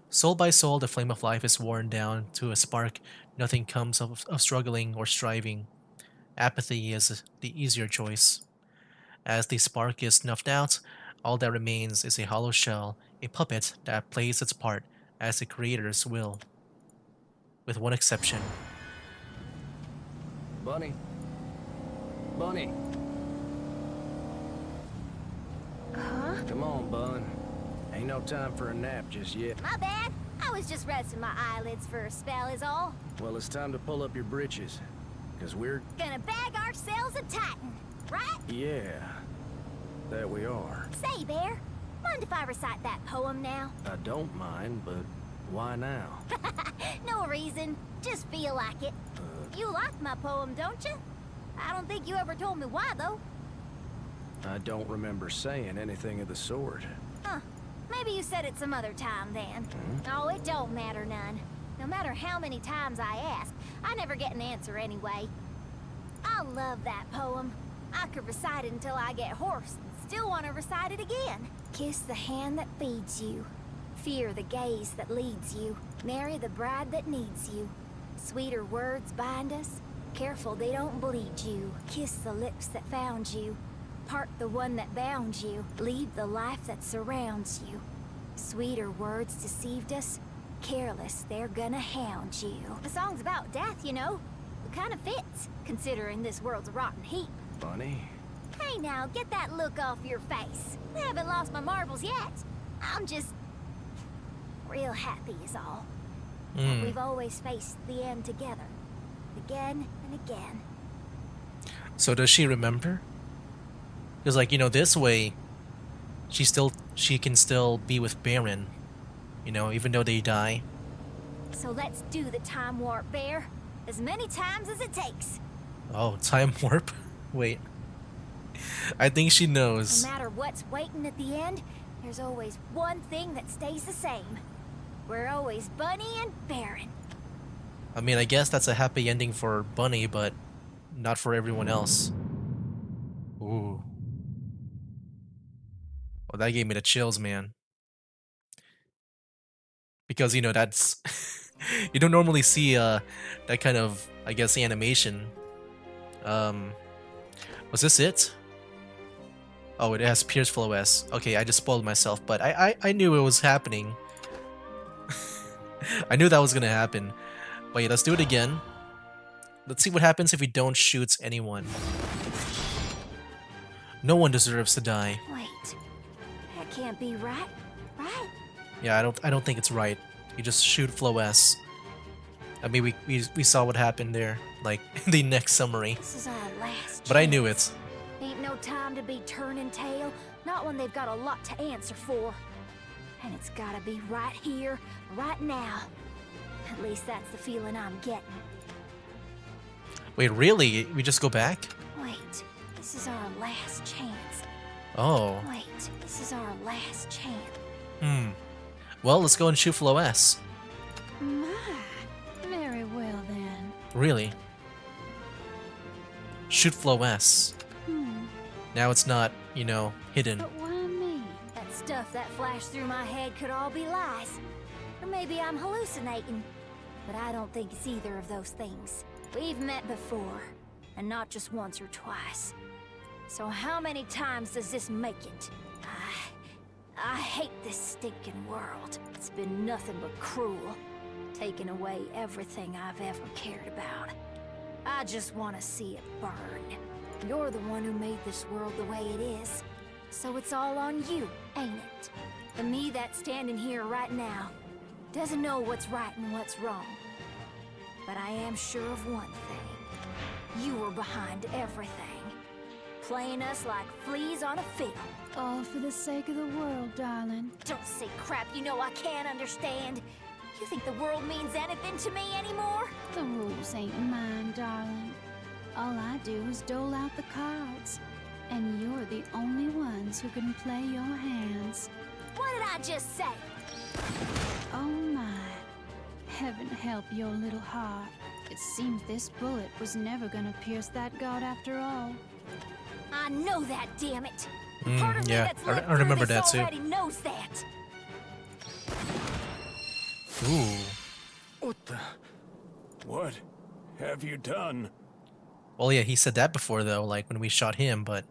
Soul by soul, the flame of life is worn down to a spark. Nothing comes of struggling or striving. Apathy is the easier choice. As the spark is snuffed out, all that remains is a hollow shell, a puppet that plays its part as the creator's will. With one exception. Bunny. Bunny. Huh? Come on, Bun. Ain't no time for a nap just yet. My bad. I was just resting my eyelids for a spell is all. Well, it's time to pull up your britches. Because we're... Gonna bag ourselves a titan, right? Yeah. That we are. Say, Bear, mind if I recite that poem now? I don't mind, but why now? No reason. Just feel like it. You like my poem, don't you? I don't think you ever told me why, though. I don't remember saying anything of the sort. Huh. Maybe you said it some other time, then. Oh, it don't matter none. No matter how many times I ask, I never get an answer anyway. I love that poem. I could recite it until I get hoarse and still want to recite it again. Kiss the hand that feeds you. Fear the gaze that leads you. Marry the bride that needs you. Sweeter words bind us. Careful they don't bleed you. Kiss the lips that found you. Part the one that bound you. Leave the life that surrounds you. Sweeter words deceived us. Careless, they're gonna hound you. The song's about death, you know. It kind of fits, considering this world's a rotten heap. Bunny? Hey now, get that look off your face. I haven't lost my marbles yet. I'm just real happy is all. That we've always faced the end together. Again and again. So does she remember? Because, like, you know, this way, she can still be with Baron, you know, even though they die. So let's do the time warp, Bear. As many times as it takes. Oh, time warp? Wait. I think she knows. No matter what's waiting at the end, there's always one thing that stays the same. We're always Bunny and Baron. I mean, I guess that's a happy ending for Bunny, but not for everyone else. Ooh. Well, that gave me the chills, man. Because, you know, that's... you don't normally see that kind of, I guess, animation. Was this it? Oh, it has Pierce Flow S. Okay, I just spoiled myself, but I knew it was happening. I knew that was gonna happen. But yeah, let's do it again. Let's see what happens if we don't shoot anyone. No one deserves to die. Wait, that can't be right, right? Yeah, I don't think it's right. You just shoot Flow S. I mean, we saw what happened there, like in the next summary. This is our last But I chance. knew it. Ain't no time to be turning tail, not when they've got a lot to answer for. And it's gotta be right here, right now. At least that's the feeling I'm getting. Wait, really? We just go back? Wait, this is our last chance. Oh. Wait, this is our last chance. Well, let's go and shoot Flow S. My, very well then. Really? Shoot Flow S. Now it's not, you know, hidden. But why me? That stuff that flashed through my head could all be lies. Or maybe I'm hallucinating. But I don't think it's either of those things. We've met before, and not just once or twice. So how many times does this make it? I hate this stinking world. It's been nothing but cruel, taking away everything I've ever cared about. I just want to see it burn. You're the one who made this world the way it is. So it's all on you, ain't it? The me that's standing here right now doesn't know what's right and what's wrong. But I am sure of one thing. You were behind everything. Playing us like fleas on a fiddle. All for the sake of the world, darling. Don't say crap you know I can't understand. You think the world means anything to me anymore? The rules ain't mine, darling. All I do is dole out the cards. And you're the only ones who can play your hands. What did I just say? Oh my. Heaven help your little heart. It seems this bullet was never gonna pierce that god after all. I know that, damn it. The part of me yeah, that's lived I remember through that this too. already knows that. Ooh. What the? What have you done? Well, yeah, he said that before, though, like when we shot him, but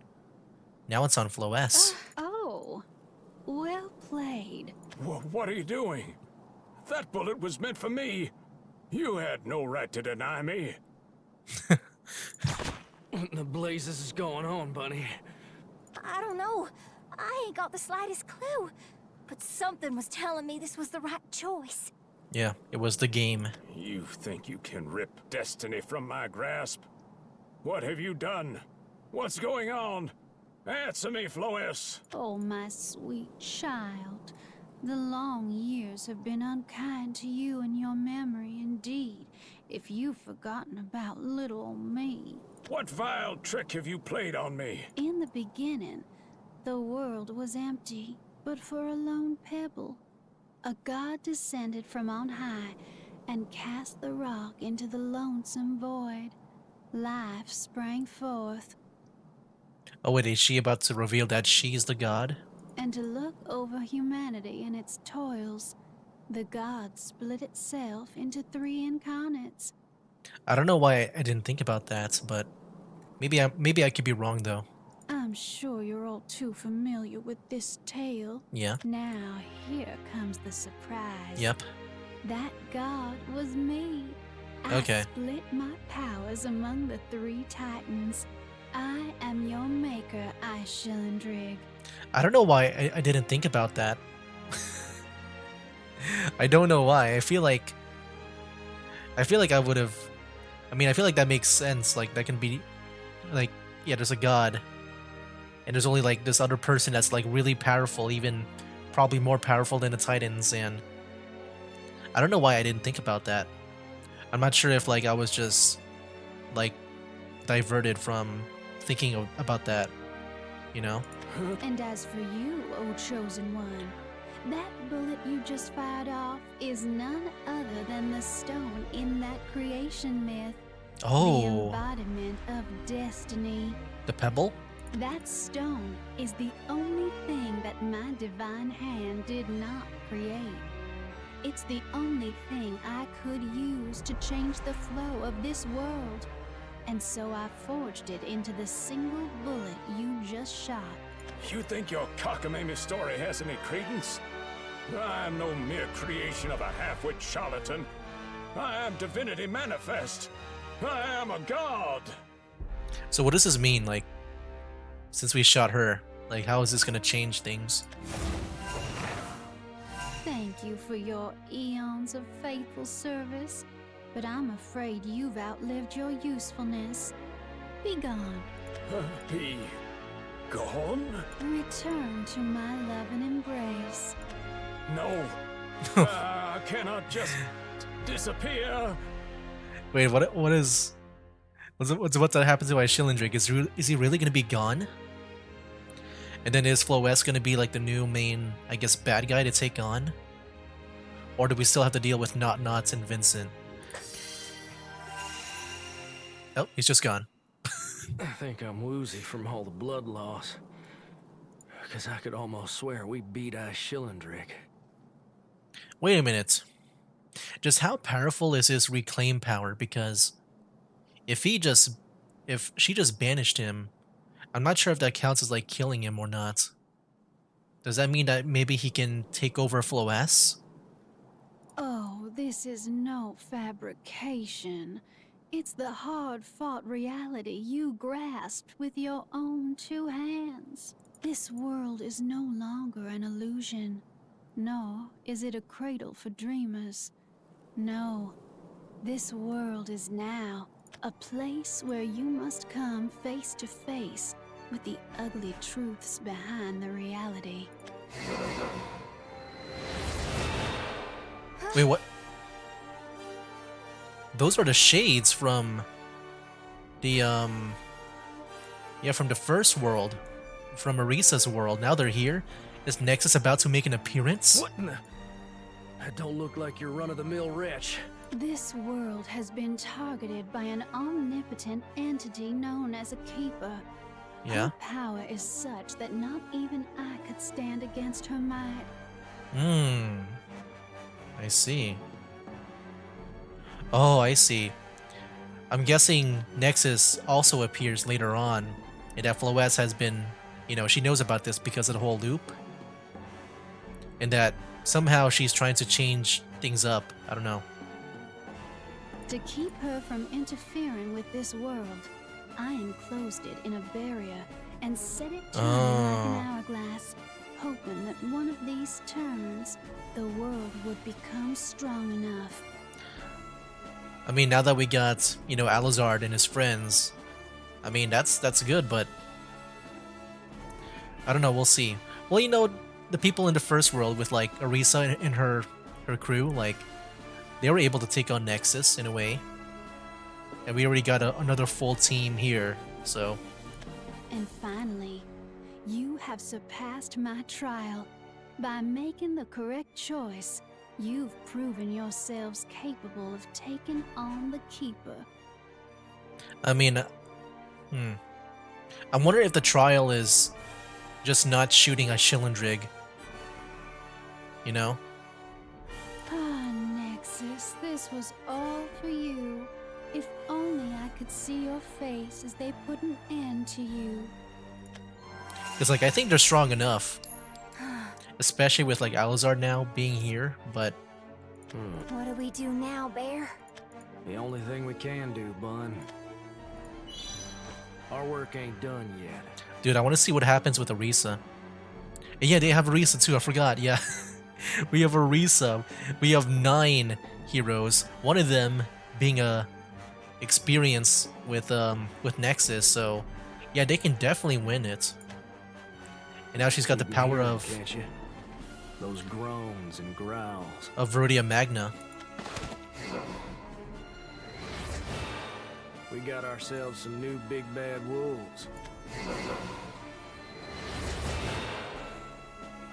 now it's on Flow S. Oh, well played. What are you doing? That bullet was meant for me. You had no right to deny me. What in the blazes is going on, Bunny? I don't know. I ain't got the slightest clue. But something was telling me this was the right choice. Yeah, it was the game. You think you can rip destiny from my grasp? What have you done? What's going on? Answer me, Flois. Oh, my sweet child. The long years have been unkind to you and your memory indeed, if you've forgotten about little old me. What vile trick have you played on me? In the beginning, the world was empty, but for a lone pebble. A god descended from on high and cast the rock into the lonesome void. Life sprang forth. Oh wait, is she about to reveal that she's the god? And to look over humanity and its toils, the god split itself into 3 incarnates. I don't know why I didn't think about that, but maybe I could be wrong though. I'm sure you're all too familiar with this tale. Yeah. Now, here comes the surprise. Yep. That god was me. Okay. I split my powers among the 3 titans. I am your maker, Shillandrig. I don't know why I didn't think about that. I don't know why. I feel like I would have. I mean, I feel like that makes sense. Like that can be, like, yeah, there's a god, and there's only like this other person that's like really powerful, even probably more powerful than the Titans, and I don't know why I didn't think about that. I'm not sure if like I was just like diverted from thinking about that, you know? And as for you, O Chosen One, that bullet you just fired off is none other than the stone in that creation myth. Oh. The embodiment of destiny. The pebble? That stone is the only thing that my divine hand did not create. It's the only thing I could use to change the flow of this world. And so I forged it into the single bullet you just shot. You think your cockamamie story has any credence? I am no mere creation of a half-wit charlatan. I am divinity manifest. I am a god. So what does this mean? Like, since we shot her, like, how is this gonna change things? Thank you for your eons of faithful service, but I'm afraid you've outlived your usefulness. Be gone. Be gone? Return to my love and embrace. No. I cannot just disappear. Wait, what's that happen to Shillandrig? Is he really gonna be gone? And then is Floes gonna be like the new main, I guess, bad guy to take on? Or do we still have to deal with Knots and Vincent? Oh, he's just gone. I think I'm woozy from all the blood loss. Because I could almost swear we beat Shillandrig. Wait a minute. Just how powerful is his reclaim power? Because if she just banished him, I'm not sure if that counts as like killing him or not. Does that mean that maybe he can take over Floes? Oh, this is no fabrication. It's the hard-fought reality you grasped with your own 2 hands. This world is no longer an illusion, nor is it a cradle for dreamers. No, this world is now a place where you must come face to face with the ugly truths behind the reality. Wait, what? Those are the shades from the yeah, from the first world, from Arisa's world. Now they're here. Is Nexus about to make an appearance? What in the... That don't look like your run-of-the-mill wretch. This world has been targeted by an omnipotent entity known as a Keeper. Yeah. Her power is such that not even I could stand against her might. I see. Oh, I see. I'm guessing Nexus also appears later on, and that Floes has been, you know, she knows about this because of the whole loop. And that somehow she's trying to change things up. I don't know. To keep her from interfering with this world, I enclosed it in a barrier and set it turning like an hourglass, hoping that one of these turns, the world would become strong enough. I mean, now that we got, you know, Alizard and his friends, I mean, that's good, but I don't know, we'll see. Well, you know, the people in the first world with, like, Arisa and her crew, like, they were able to take on Nexus in a way. And we already got another full team here, so... And finally, you have surpassed my trial. By making the correct choice, you've proven yourselves capable of taking on the Keeper. I mean, I wonder if the trial is just not shooting a Shillendrig. You know? Ah, Nexus, this was all for you. If only I could see your face as they put an end to you. Because, like, I think they're strong enough. Especially with, like, Alizard now being here, but... What do we do now, Bear? The only thing we can do, Bun. Our work ain't done yet. Dude, I want to see what happens with Arisa. And yeah, they have Arisa too, I forgot, yeah. We have Arisa. We have 9 heroes. One of them being a experience with Nexus, so yeah, they can definitely win it. And now she's got the power of Can't you? Those groans and growls. of Verudia Magna. We got ourselves some new big bad wolves.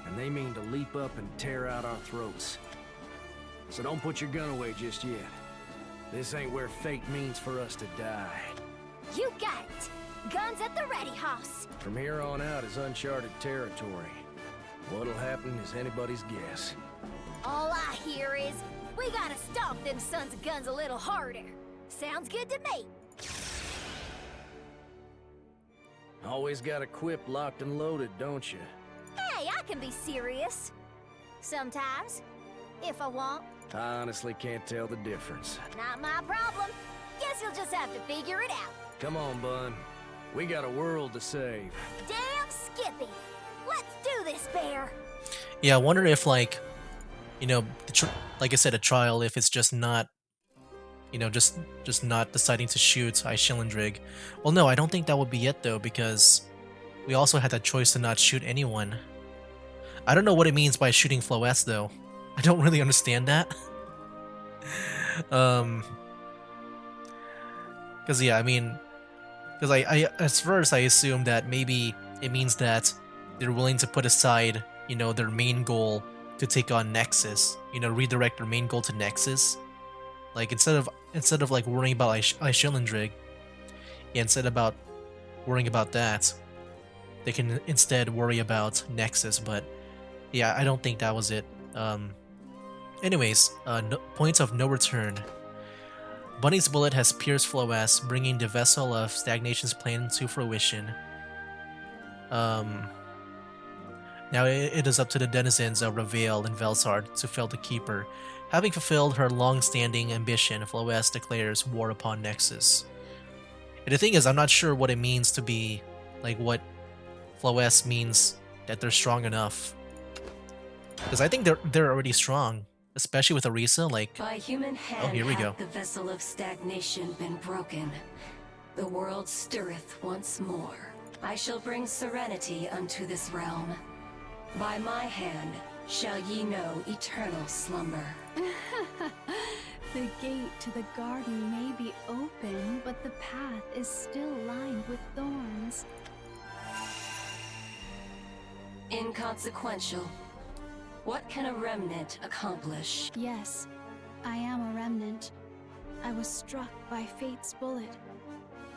And they mean to leap up and tear out our throats. So don't put your gun away just yet. This ain't where fate means for us to die. You got it. Guns at the ready, hoss. From here on out is uncharted territory. What'll happen is anybody's guess. All I hear is, we gotta stomp them sons of guns a little harder. Sounds good to me. Always got a quip locked and loaded, don't you? Hey, I can be serious. Sometimes. If I want. I honestly can't tell the difference. Not my problem. Guess you'll just have to figure it out. Come on, Bun. We got a world to save. Damn Skippy. Let's do this, Bear. Yeah, I wonder if, like, you know, like I said, a trial, if it's just not, you know, just not deciding to shoot Shillendrig. Well, no, I don't think that would be it, though, because we also had that choice to not shoot anyone. I don't know what it means by shooting Floess, though. I don't really understand that. Because, yeah, I mean, because I at first I assumed that maybe it means that they're willing to put aside, you know, their main goal to take on Nexus. You know, redirect their main goal to Nexus. Like, instead of like worrying about Shillendrig, yeah, instead about worrying about that, they can instead worry about Nexus. But yeah, I don't think that was it. Anyways, points of no return. Bunny's bullet has pierced Floess, bringing the vessel of Stagnation's plan to fruition. Now it is up to the denizens of Reveal and Velsard to fell the Keeper. Having fulfilled her long-standing ambition, Floess declares war upon Nexus. And the thing is, I'm not sure what it means to be, like, what Floess means that they're strong enough. Because I think they're already strong, especially with Arisa. Like, by human hand, oh, here we go. The vessel of stagnation been broken. The world stirreth once more. I shall bring serenity unto this realm. By my hand shall ye know eternal slumber. The gate to the garden may be open, but the path is still lined with thorns. Inconsequential. What can a remnant accomplish? Yes, I am a remnant. I was struck by fate's bullet.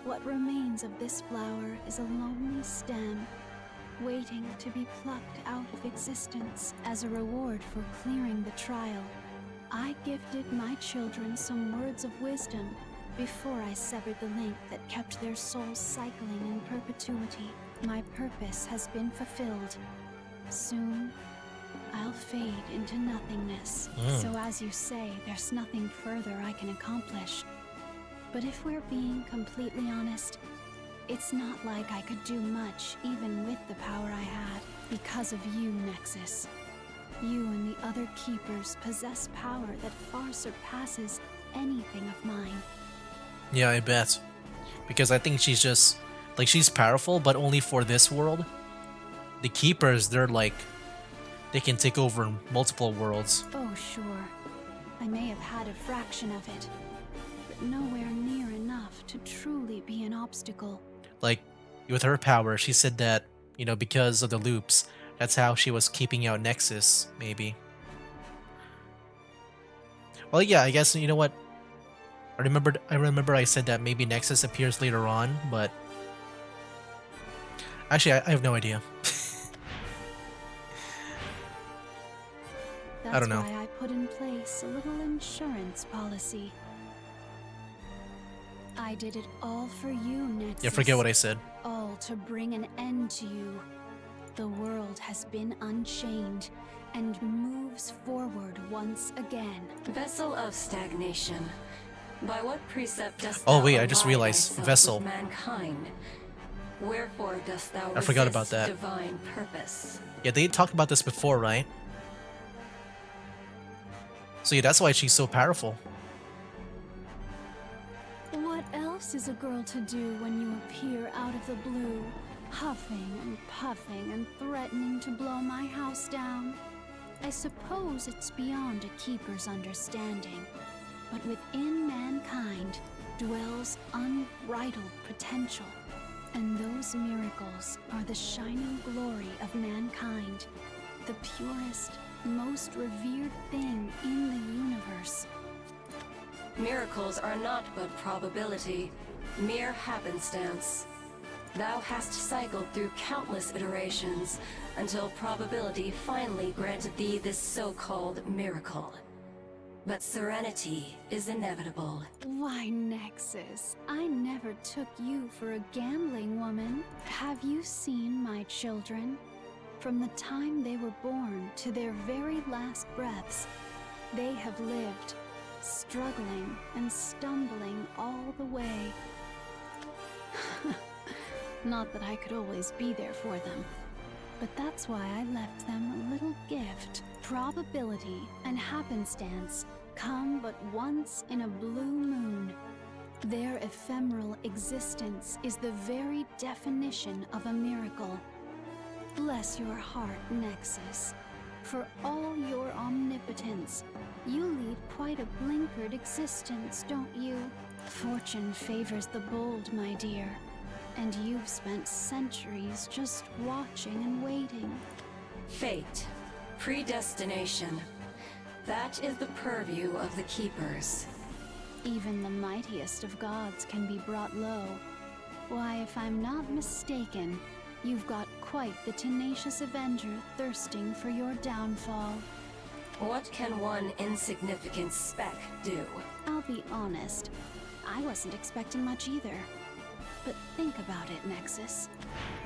What remains of this flower is a lonely stem, waiting to be plucked out of existence as a reward for clearing the trial. I gifted my children some words of wisdom before I severed the link that kept their souls cycling in perpetuity. My purpose has been fulfilled. Soon, I'll fade into nothingness. So as you say, there's nothing further I can accomplish. But if we're being completely honest, it's not like I could do much even with the power I had. Because of you, Nexus. You and the other Keepers possess power that far surpasses anything of mine. Yeah, I bet. Because I think she's just, like, she's powerful, but only for this world. The Keepers, they're like, they can take over multiple worlds. Oh, sure. I may have had a fraction of it, but nowhere near enough to truly be an obstacle. Like, with her power, she said that, you know, because of the loops, that's how she was keeping out Nexus, maybe. Well, yeah, I guess, you know what? I remember I said that maybe Nexus appears later on, but Actually, I have no idea. I don't know. That's why I put in place a little insurance policy. I did it all for you, Nexus. Yeah, forget what I said. All to bring an end to you. The world has been unchained and moves forward once again. Vessel of stagnation. By what precept dost Oh thou wait, I just ally realized thyself vessel. with mankind? Wherefore dost thou I forgot about resist that. divine purpose? Yeah, they talked about this before, right? So yeah, that's why she's so powerful. What else is a girl to do when you appear out of the blue, huffing and puffing and threatening to blow my house down? I suppose it's beyond a keeper's understanding, but within mankind dwells unbridled potential, and those miracles are the shining glory of mankind, the purest, most revered thing in the universe. Miracles are not but probability, mere happenstance. Thou hast cycled through countless iterations until probability finally granted thee this so-called miracle. But serenity is inevitable. Why, Nexus, I never took you for a gambling woman. Have you seen my children? From the time they were born to their very last breaths, they have lived, struggling and stumbling all the way. Not that I could always be there for them, but that's why I left them a little gift. Probability and happenstance come but once in a blue moon. Their ephemeral existence is the very definition of a miracle. Bless your heart, Nexus. For all your omnipotence, you lead quite a blinkered existence, don't you? Fortune favors the bold, my dear. And you've spent centuries just watching and waiting. Fate. Predestination. That is the purview of the Keepers. Even the mightiest of gods can be brought low. Why, if I'm not mistaken, you've got quite the tenacious Avenger thirsting for your downfall. What can one insignificant speck do? I'll be honest, I wasn't expecting much either. But think about it, Nexus.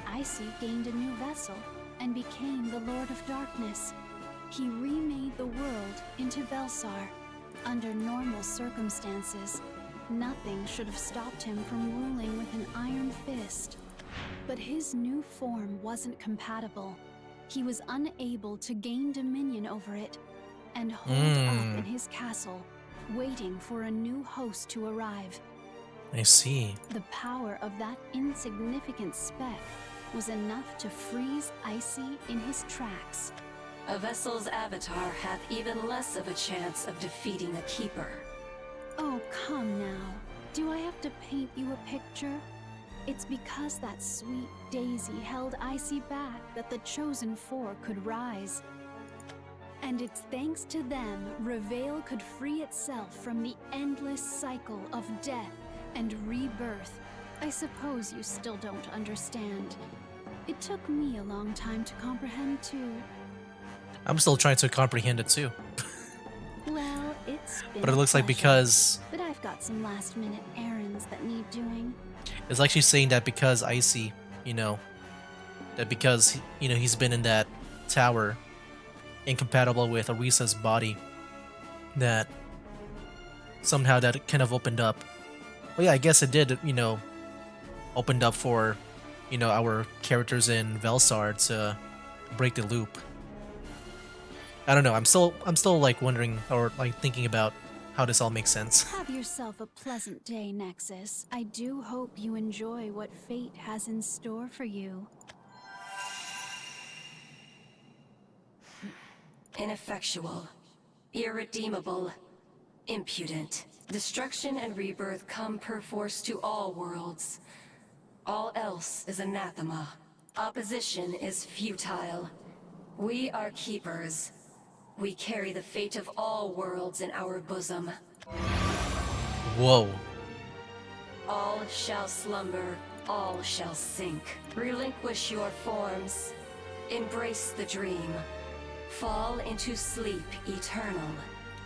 Icy gained a new vessel and became the Lord of Darkness. He remade the world into Velsar. Under normal circumstances, nothing should have stopped him from ruling with an iron fist. But his new form wasn't compatible. He was unable to gain dominion over it and holed up in his castle, waiting for a new host to arrive. I see. The power of that insignificant speck was enough to freeze Icy in his tracks. A vessel's avatar hath even less of a chance of defeating a keeper. Oh, come now. Do I have to paint you a picture? It's because that sweet Daisy held Icy back that the Chosen Four could rise. And it's thanks to them Reveal could free itself from the endless cycle of death and rebirth. I suppose you still don't understand. It took me a long time to comprehend too. I'm still trying to comprehend it too. Well, it's been But it looks like because but I've got some last-minute errands that need doing. it's like she's saying that because Icy, you know, that because he's been in that tower, incompatible with Arisa's body, that somehow that kind of opened up. Well, yeah, I guess it did. Opened up for, our characters in Velsar to break the loop. I don't know. I'm still like wondering or like thinking about how this all makes sense. Have yourself a pleasant day, Nexus. I do hope you enjoy what fate has in store for you. Ineffectual. Irredeemable. Impudent. Destruction and rebirth come perforce to all worlds. All else is anathema. Opposition is futile. We are keepers. We carry the fate of all worlds in our bosom. Whoa. All shall slumber, all shall sink. Relinquish your forms. Embrace the dream. Fall into sleep eternal.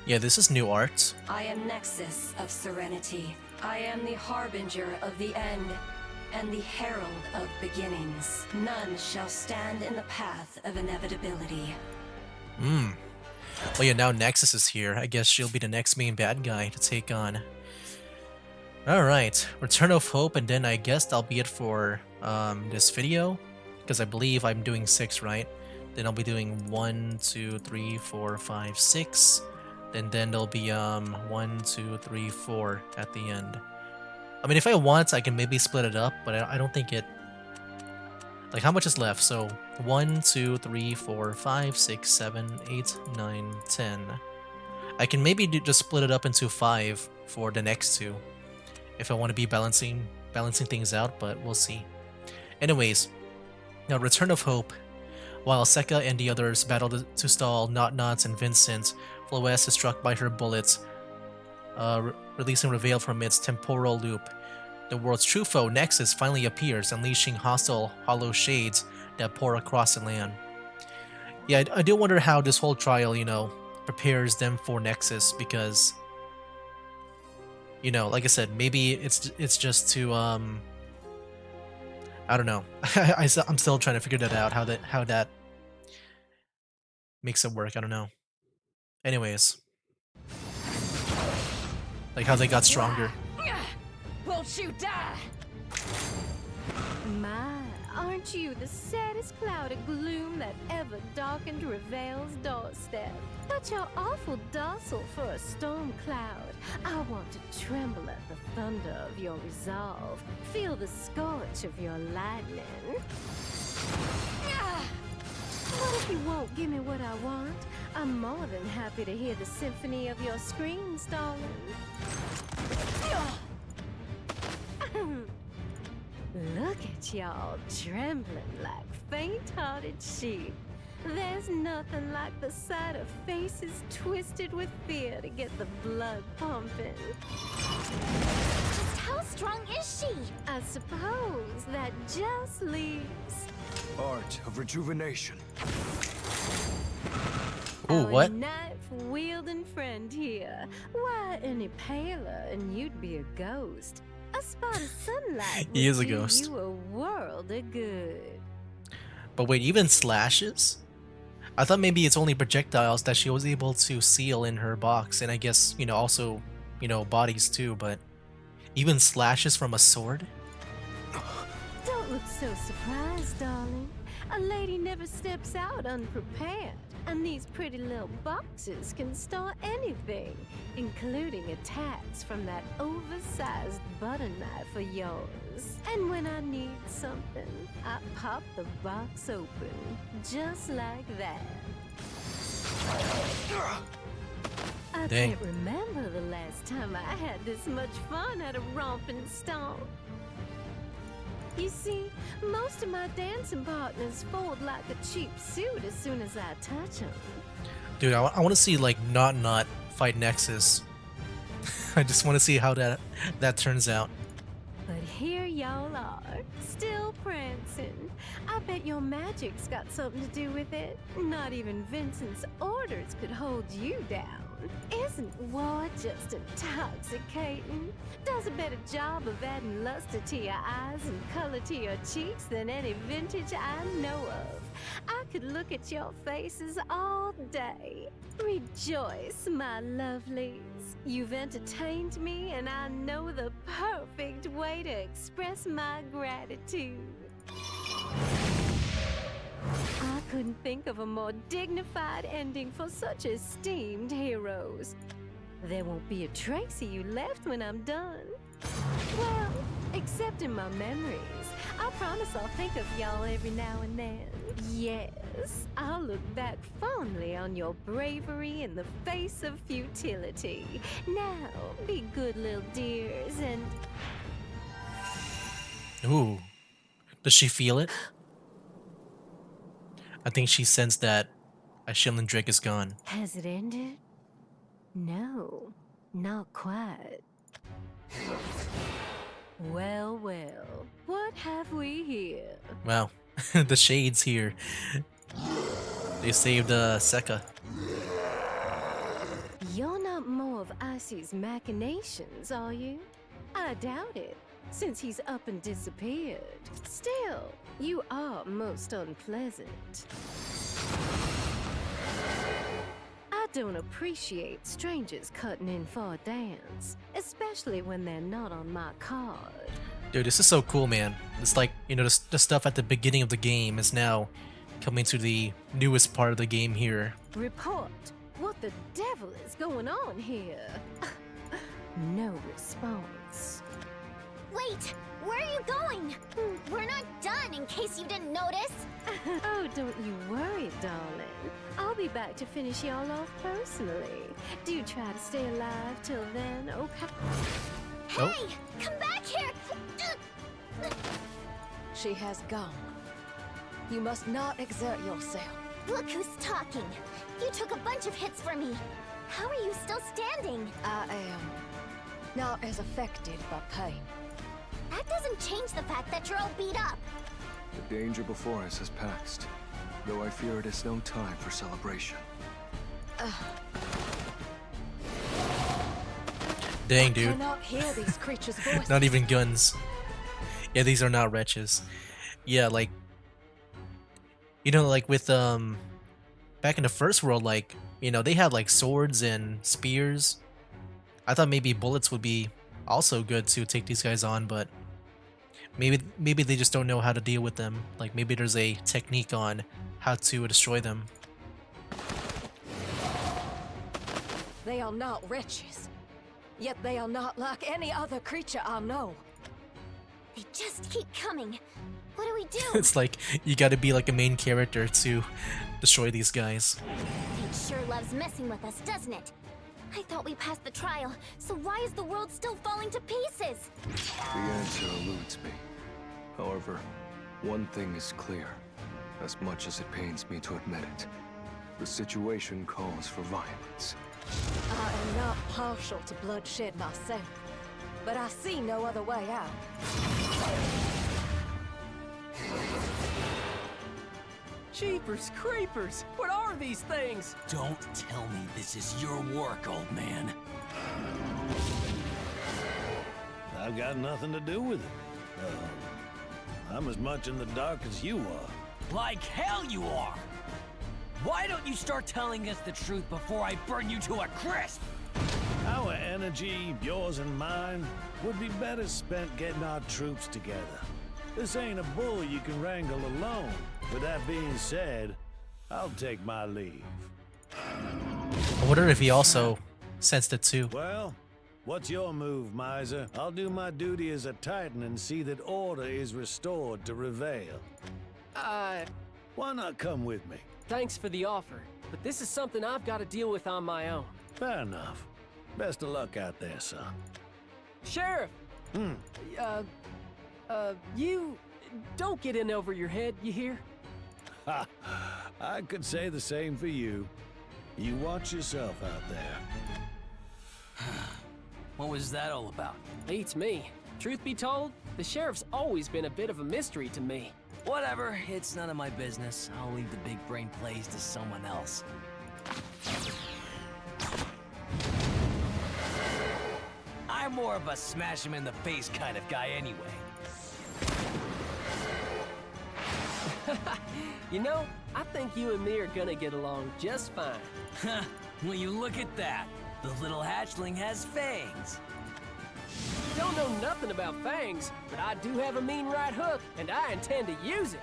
Yeah, this is new art. I am Nexus of Serenity. I am the harbinger of the end, and the herald of beginnings. None shall stand in the path of inevitability. Well, yeah, now Nexus is here. I guess she'll be the next main bad guy to take on. Alright, Return of Hope, and then I guess that'll be it for this video. Because I believe I'm doing 6, right? Then I'll be doing 1, 2, 3, 4, 5, 6. And then there'll be 1, 2, 3, 4 at the end. I mean, if I want, I can maybe split it up, but I don't think it... Like, how much is left? So, 1, 2, 3, 4, 5, 6, 7, 8, 9, 10. I can maybe just split it up into 5 for the next 2. If I want to be balancing things out, but we'll see. Anyways, now Return of Hope. While Sekka and the others battle to stall Not-Nots and Vincent, Floes is struck by her bullets, releasing Reveal from its temporal loop. The world's true foe, Nexus, finally appears, unleashing hostile, hollow shades that pour across the land. Yeah, I do wonder how this whole trial, you know, prepares them for Nexus, because, you know, like I said, maybe it's just to, I don't know. I'm still trying to figure that out, how that makes it work, I don't know. Anyways. Like how they got stronger. Won't you die? My, aren't you the saddest cloud of gloom that ever darkened Reveal's doorstep? But you're awful docile for a storm cloud. I want to tremble at the thunder of your resolve, feel the scorch of your lightning. What if you won't give me what I want? I'm more than happy to hear the symphony of your screams, darling. Look at y'all trembling like faint-hearted sheep. There's nothing like the sight of faces twisted with fear to get the blood pumping. Just how strong is she? I suppose that just leaves Art of rejuvenation. Ooh, our what? knife-wielding friend here. Why, any paler and you'd be a ghost. A spot of sunlight He is a would do ghost. you a world of good. But wait, even slashes? I thought maybe it's only projectiles that she was able to seal in her box, and I guess, you know, also, you know, bodies too, but even slashes from a sword? Don't look so surprised, darling. A lady never steps out unprepared, and these pretty little boxes can store anything, including attacks from that oversized butter knife of yours. And when I need something, I pop the box open, just like that. I Dang. can't remember the last time I had this much fun at a romping stomp. You see, most of my dancing partners fold like a cheap suit as soon as I touch them. Dude, I want to see, like, Not fight Nexus. I just want to see how that turns out. But here y'all are, still prancing. I bet your magic's got something to do with it. Not even Vincent's orders could hold you down. Isn't war just intoxicating? Does a better job of adding luster to your eyes and color to your cheeks than any vintage I know of. I could look at your faces all day. Rejoice, my lovelies. You've entertained me, and I know the perfect way to express my gratitude. I couldn't think of a more dignified ending for such esteemed heroes. There won't be a trace of you left when I'm done. Well, except in my memories. I promise I'll think of y'all every now and then. Yes, I'll look back fondly on your bravery in the face of futility. Now, be good little dears and... Ooh. Does she feel it? I think she sensed that Ashilin Drake is gone. Has it ended? No, not quite. Well, well, what have we here? Wow, the shades here. They saved Sekka. You're not more of Icy's machinations, are you? I doubt it, since he's up and disappeared. Still, you are most unpleasant. I don't appreciate strangers cutting in for a dance, especially when they're not on my card. Dude, this is so cool, man. It's like, you know, the stuff at the beginning of the game is now coming to the newest part of the game here. Report. What the devil is going on here? No response. Wait! Where are you going? We're not done, in case you didn't notice. Oh, don't you worry, darling. I'll be back to finish y'all off personally. Do try to stay alive till then, okay? Oh. Hey! Come back here! She has gone. You must not exert yourself. Look who's talking. You took a bunch of hits from me. How are you still standing? I am not as affected by pain. That doesn't change the fact that you're all beat up. The danger before us has passed, though I fear it is no time for celebration. Dang, I dude. cannot hear these creatures' voices. Not even guns. Yeah, these are not wretches. Yeah, like, you know, like with back in the first world, like, you know, they had like swords and spears. I thought maybe bullets would be also good to take these guys on, but maybe they just don't know how to deal with them. Like maybe there's a technique on how to destroy them. They are not wretches. Yet they are not like any other creature I know. They just keep coming. What do we do? It's like you gotta be like a main character to destroy these guys. It sure loves messing with us, doesn't it? I thought we passed the trial, so why is the world still falling to pieces? The answer eludes me. However, one thing is clear, as much as it pains me to admit it. The situation calls for violence. I am not partial to bloodshed myself, but I see no other way out. Jeepers creepers! What are these things? Don't tell me this is your work, old man. I've got nothing to do with it. I'm as much in the dark as you are. Like hell you are! Why don't you start telling us the truth before I burn you to a crisp? Our energy, yours and mine, would be better spent getting our troops together. This ain't a bull you can wrangle alone. With that being said, I'll take my leave. I wonder if he also sensed it too. Well, what's your move, Miser? I'll do my duty as a Titan and see that order is restored to Reveil. Why not come with me? Thanks for the offer, but this is something I've got to deal with on my own. Fair enough. Best of luck out there, son. Sheriff! You don't get in over your head, you hear? Ha! I could say the same for you. You watch yourself out there. What was that all about? Beats me. Truth be told, the sheriff's always been a bit of a mystery to me. Whatever, it's none of my business. I'll leave the big brain plays to someone else. I'm more of a smash him in the face kind of guy anyway. You know, I think you and me are gonna get along just fine. Huh, will you look at that? The little hatchling has fangs. Don't know nothing about fangs, but I do have a mean right hook, and I intend to use it.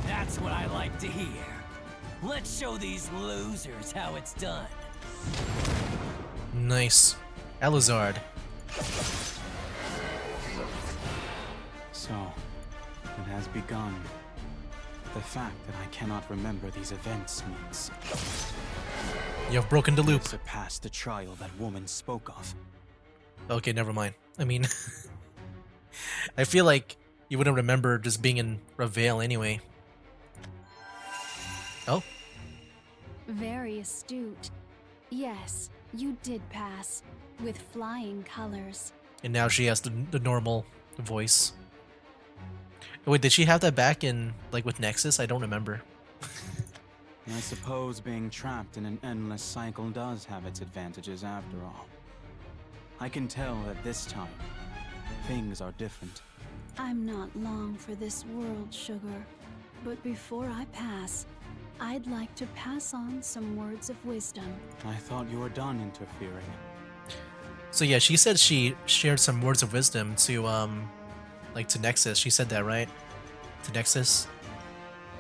That's what I like to hear. Let's show these losers how it's done. Nice. Elizard. So, it has begun. The fact that I cannot remember these events means You have broken the loop. surpassed the trial that woman spoke of. Okay, never mind. I mean, I feel like you wouldn't remember just being in Reveil anyway. Oh? Very astute. Yes, you did pass, with flying colors. And now she has the normal voice. Wait, did she have that back in like with Nexus? I don't remember. I suppose being trapped in an endless cycle does have its advantages after all. I can tell that this time, things are different. I'm not long for this world, Sugar. But before I pass, I'd like to pass on some words of wisdom. I thought you were done interfering. So yeah, she said she shared some words of wisdom to like to Nexus. She said that, right? To Nexus.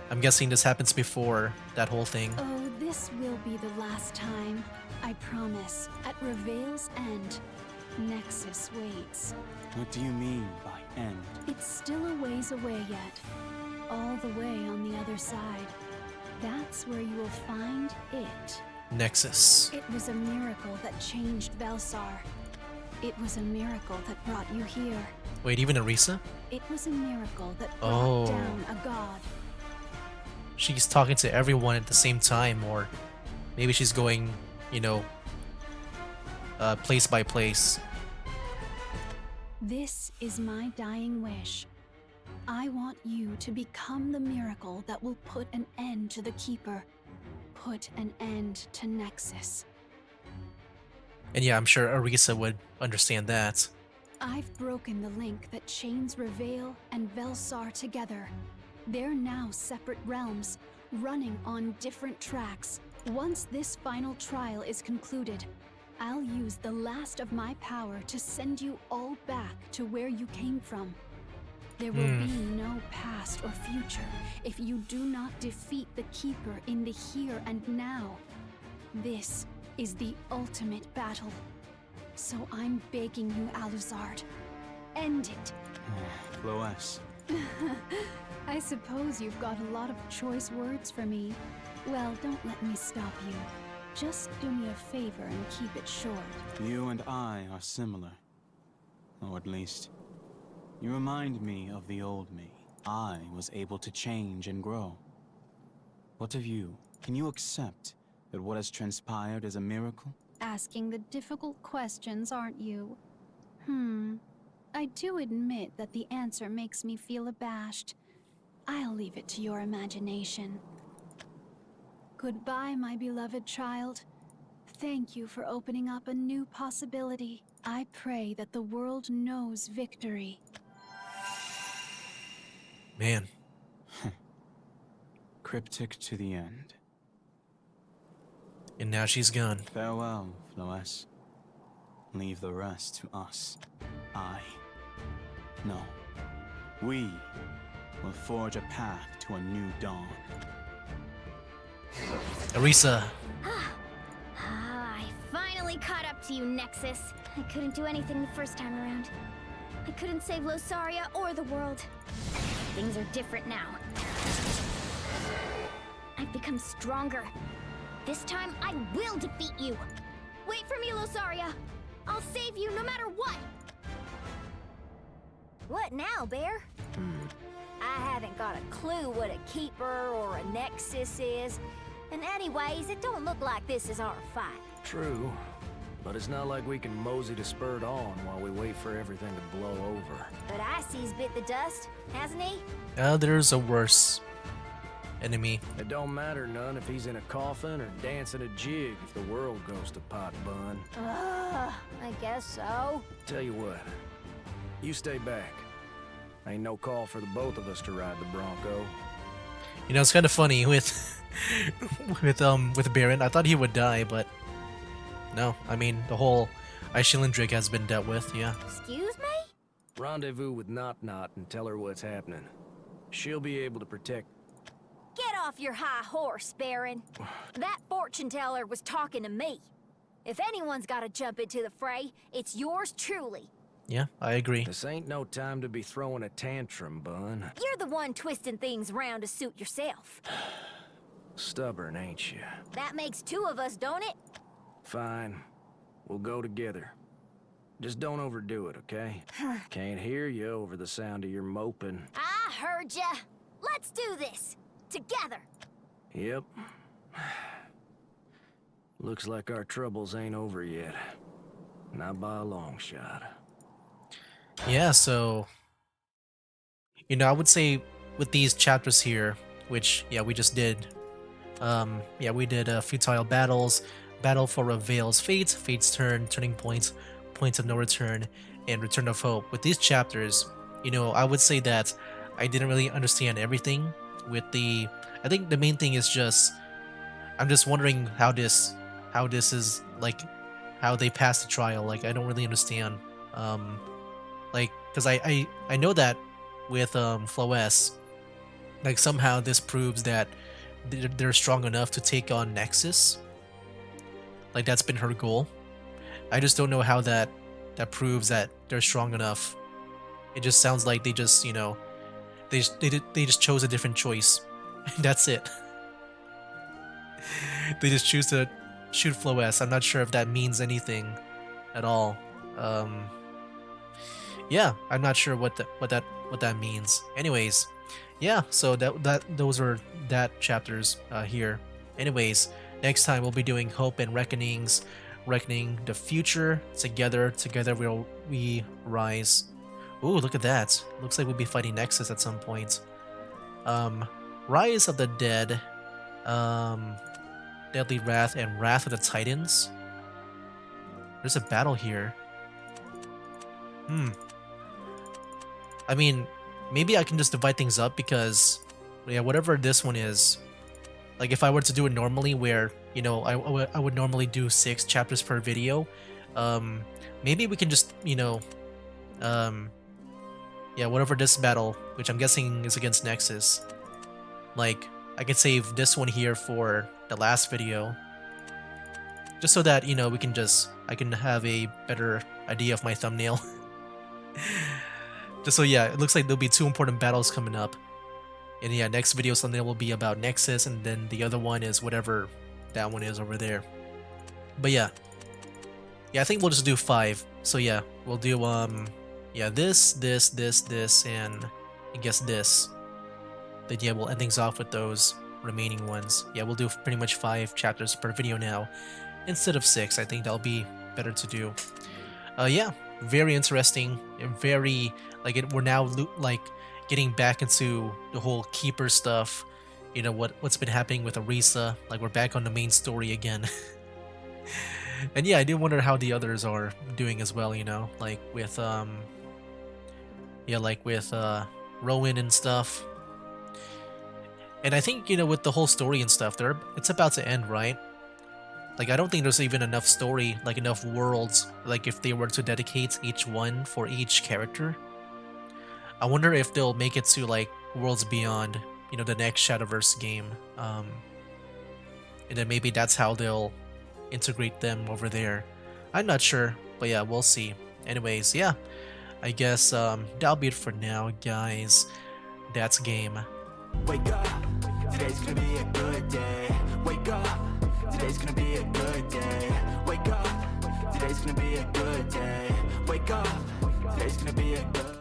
I'm guessing this happens before that whole thing. Oh, this will be the last time. I promise. At Reveal's end, Nexus waits. What do you mean by end? It's still a ways away yet. All the way on the other side. That's where you will find it. Nexus. It was a miracle that changed Velsar. It was a miracle that brought you here. Wait, even Arisa? It was a miracle that brought down a god. She's talking to everyone at the same time, or maybe she's going, you know, place by place. This is my dying wish. I want you to become the miracle that will put an end to the Keeper. Put an end to Nexus. And yeah, I'm sure Arisa would understand that. I've broken the link that chains Reveal and Velsar together. They're now separate realms, running on different tracks. Once this final trial is concluded, I'll use the last of my power to send you all back to where you came from. There will be no past or future if you do not defeat the Keeper in the here and now. This is the ultimate battle. So I'm begging you, Alucard. End it. Lois. I suppose you've got a lot of choice words for me. Well, don't let me stop you. Just do me a favor and keep it short. You and I are similar. Or at least, you remind me of the old me. I was able to change and grow. What of you? Can you accept that what has transpired is a miracle? Asking the difficult questions, aren't you? I do admit that the answer makes me feel abashed. I'll leave it to your imagination. Goodbye, my beloved child. Thank you for opening up a new possibility. I pray that the world knows victory. Man. Cryptic to the end. And now she's gone. Farewell, Lois. Leave the rest to us. No. We will forge a path to a new dawn. Arisa. I finally caught up to you, Nexus. I couldn't do anything the first time around. I couldn't save Losaria or the world. Things are different now. I've become stronger. This time, I will defeat you. Wait for me, Losaria. I'll save you no matter what. What now, Bear? I haven't got a clue what a Keeper or a Nexus is. And anyways, it don't look like this is our fight. True. But it's not like we can mosey to Spurred on while we wait for everything to blow over. But Icy's bit the dust, hasn't he? There's a worse enemy. It don't matter none if he's in a coffin or dancing a jig if the world goes to pot bun. I guess so. Tell you what, you stay back. Ain't no call for the both of us to ride the Bronco. You know, it's kind of funny with with Baron. I thought he would die, but no. I mean, the whole Ishilindric has been dealt with. Yeah. Excuse me? Rendezvous with Not and tell her what's happening. She'll be able to protect. Get off your high horse, Baron. That fortune teller was talking to me. If anyone's got to jump into the fray, it's yours truly. Yeah, I agree. This ain't no time to be throwing a tantrum, Bun. You're the one twisting things around to suit yourself. Stubborn, ain't you? That makes two of us, don't it? Fine. We'll go together. Just don't overdo it, okay? Can't hear you over the sound of your moping. I heard ya. Let's do this. Together. Yep. Looks like our troubles ain't over yet. Not by a long shot. Yeah, so you know, I would say with these chapters here, which yeah we just did, yeah we did futile battles, battle for Veil's fate, fate's turn, turning points, points of no return, and return of hope. With these chapters, you know, I would say that I didn't really understand everything with the. I think the main thing is just I'm just wondering how this is like, how they pass the trial. Like I don't really understand. Like because I know that with Floes, like somehow this proves that they're strong enough to take on Nexus. Like that's been her goal. I just don't know how that proves that they're strong enough. It just sounds like they just, you know, they just chose a different choice. That's it. They just choose to shoot Floes. I'm not sure if that means anything at all. Yeah, I'm not sure what that means. Anyways, yeah. So those are that chapters here. Anyways, next time we'll be doing Hope and Reckonings, reckoning the future together. Together we rise. Ooh, look at that. Looks like we'll be fighting Nexus at some point. Rise of the Dead, Deadly Wrath, and Wrath of the Titans. There's a battle here. I mean, maybe I can just divide things up because, yeah, whatever this one is, like if I were to do it normally where, you know, I would normally do 6 chapters per video, maybe we can just, you know, yeah, whatever this battle, which I'm guessing is against Nexus, like, I could save this one here for the last video, just so that, you know, we can just, I can have a better idea of my thumbnail. Just so, yeah, it looks like there'll be 2 important battles coming up. And yeah, next video thumbnail will be about Nexus, and then the other one is whatever that one is over there. But yeah. Yeah, I think we'll just do 5. So yeah, we'll do, yeah, this, and I guess this. Then yeah, we'll end things off with those remaining ones. Yeah, we'll do pretty much 5 chapters per video now, instead of 6. I think that'll be better to do. Yeah, very interesting, and very, like, we're now, like, getting back into the whole Keeper stuff. You know, what's been happening with Arisa. Like, we're back on the main story again. And yeah, I do wonder how the others are doing as well, you know, like with, yeah, like with, Rowan and stuff. And I think, you know, with the whole story and stuff, it's about to end, right? Like, I don't think there's even enough story, like enough worlds, like if they were to dedicate each one for each character. I wonder if they'll make it to, like, Worlds Beyond, you know, the next Shadowverse game. And then maybe that's how they'll integrate them over there. I'm not sure, but yeah, we'll see. Anyways, yeah, I guess that'll be it for now, guys. That's game. Wake up, today's gonna be a good day. Wake up, today's gonna be a good day. Wake up, today's gonna be a good day. Wake up, today's gonna be a good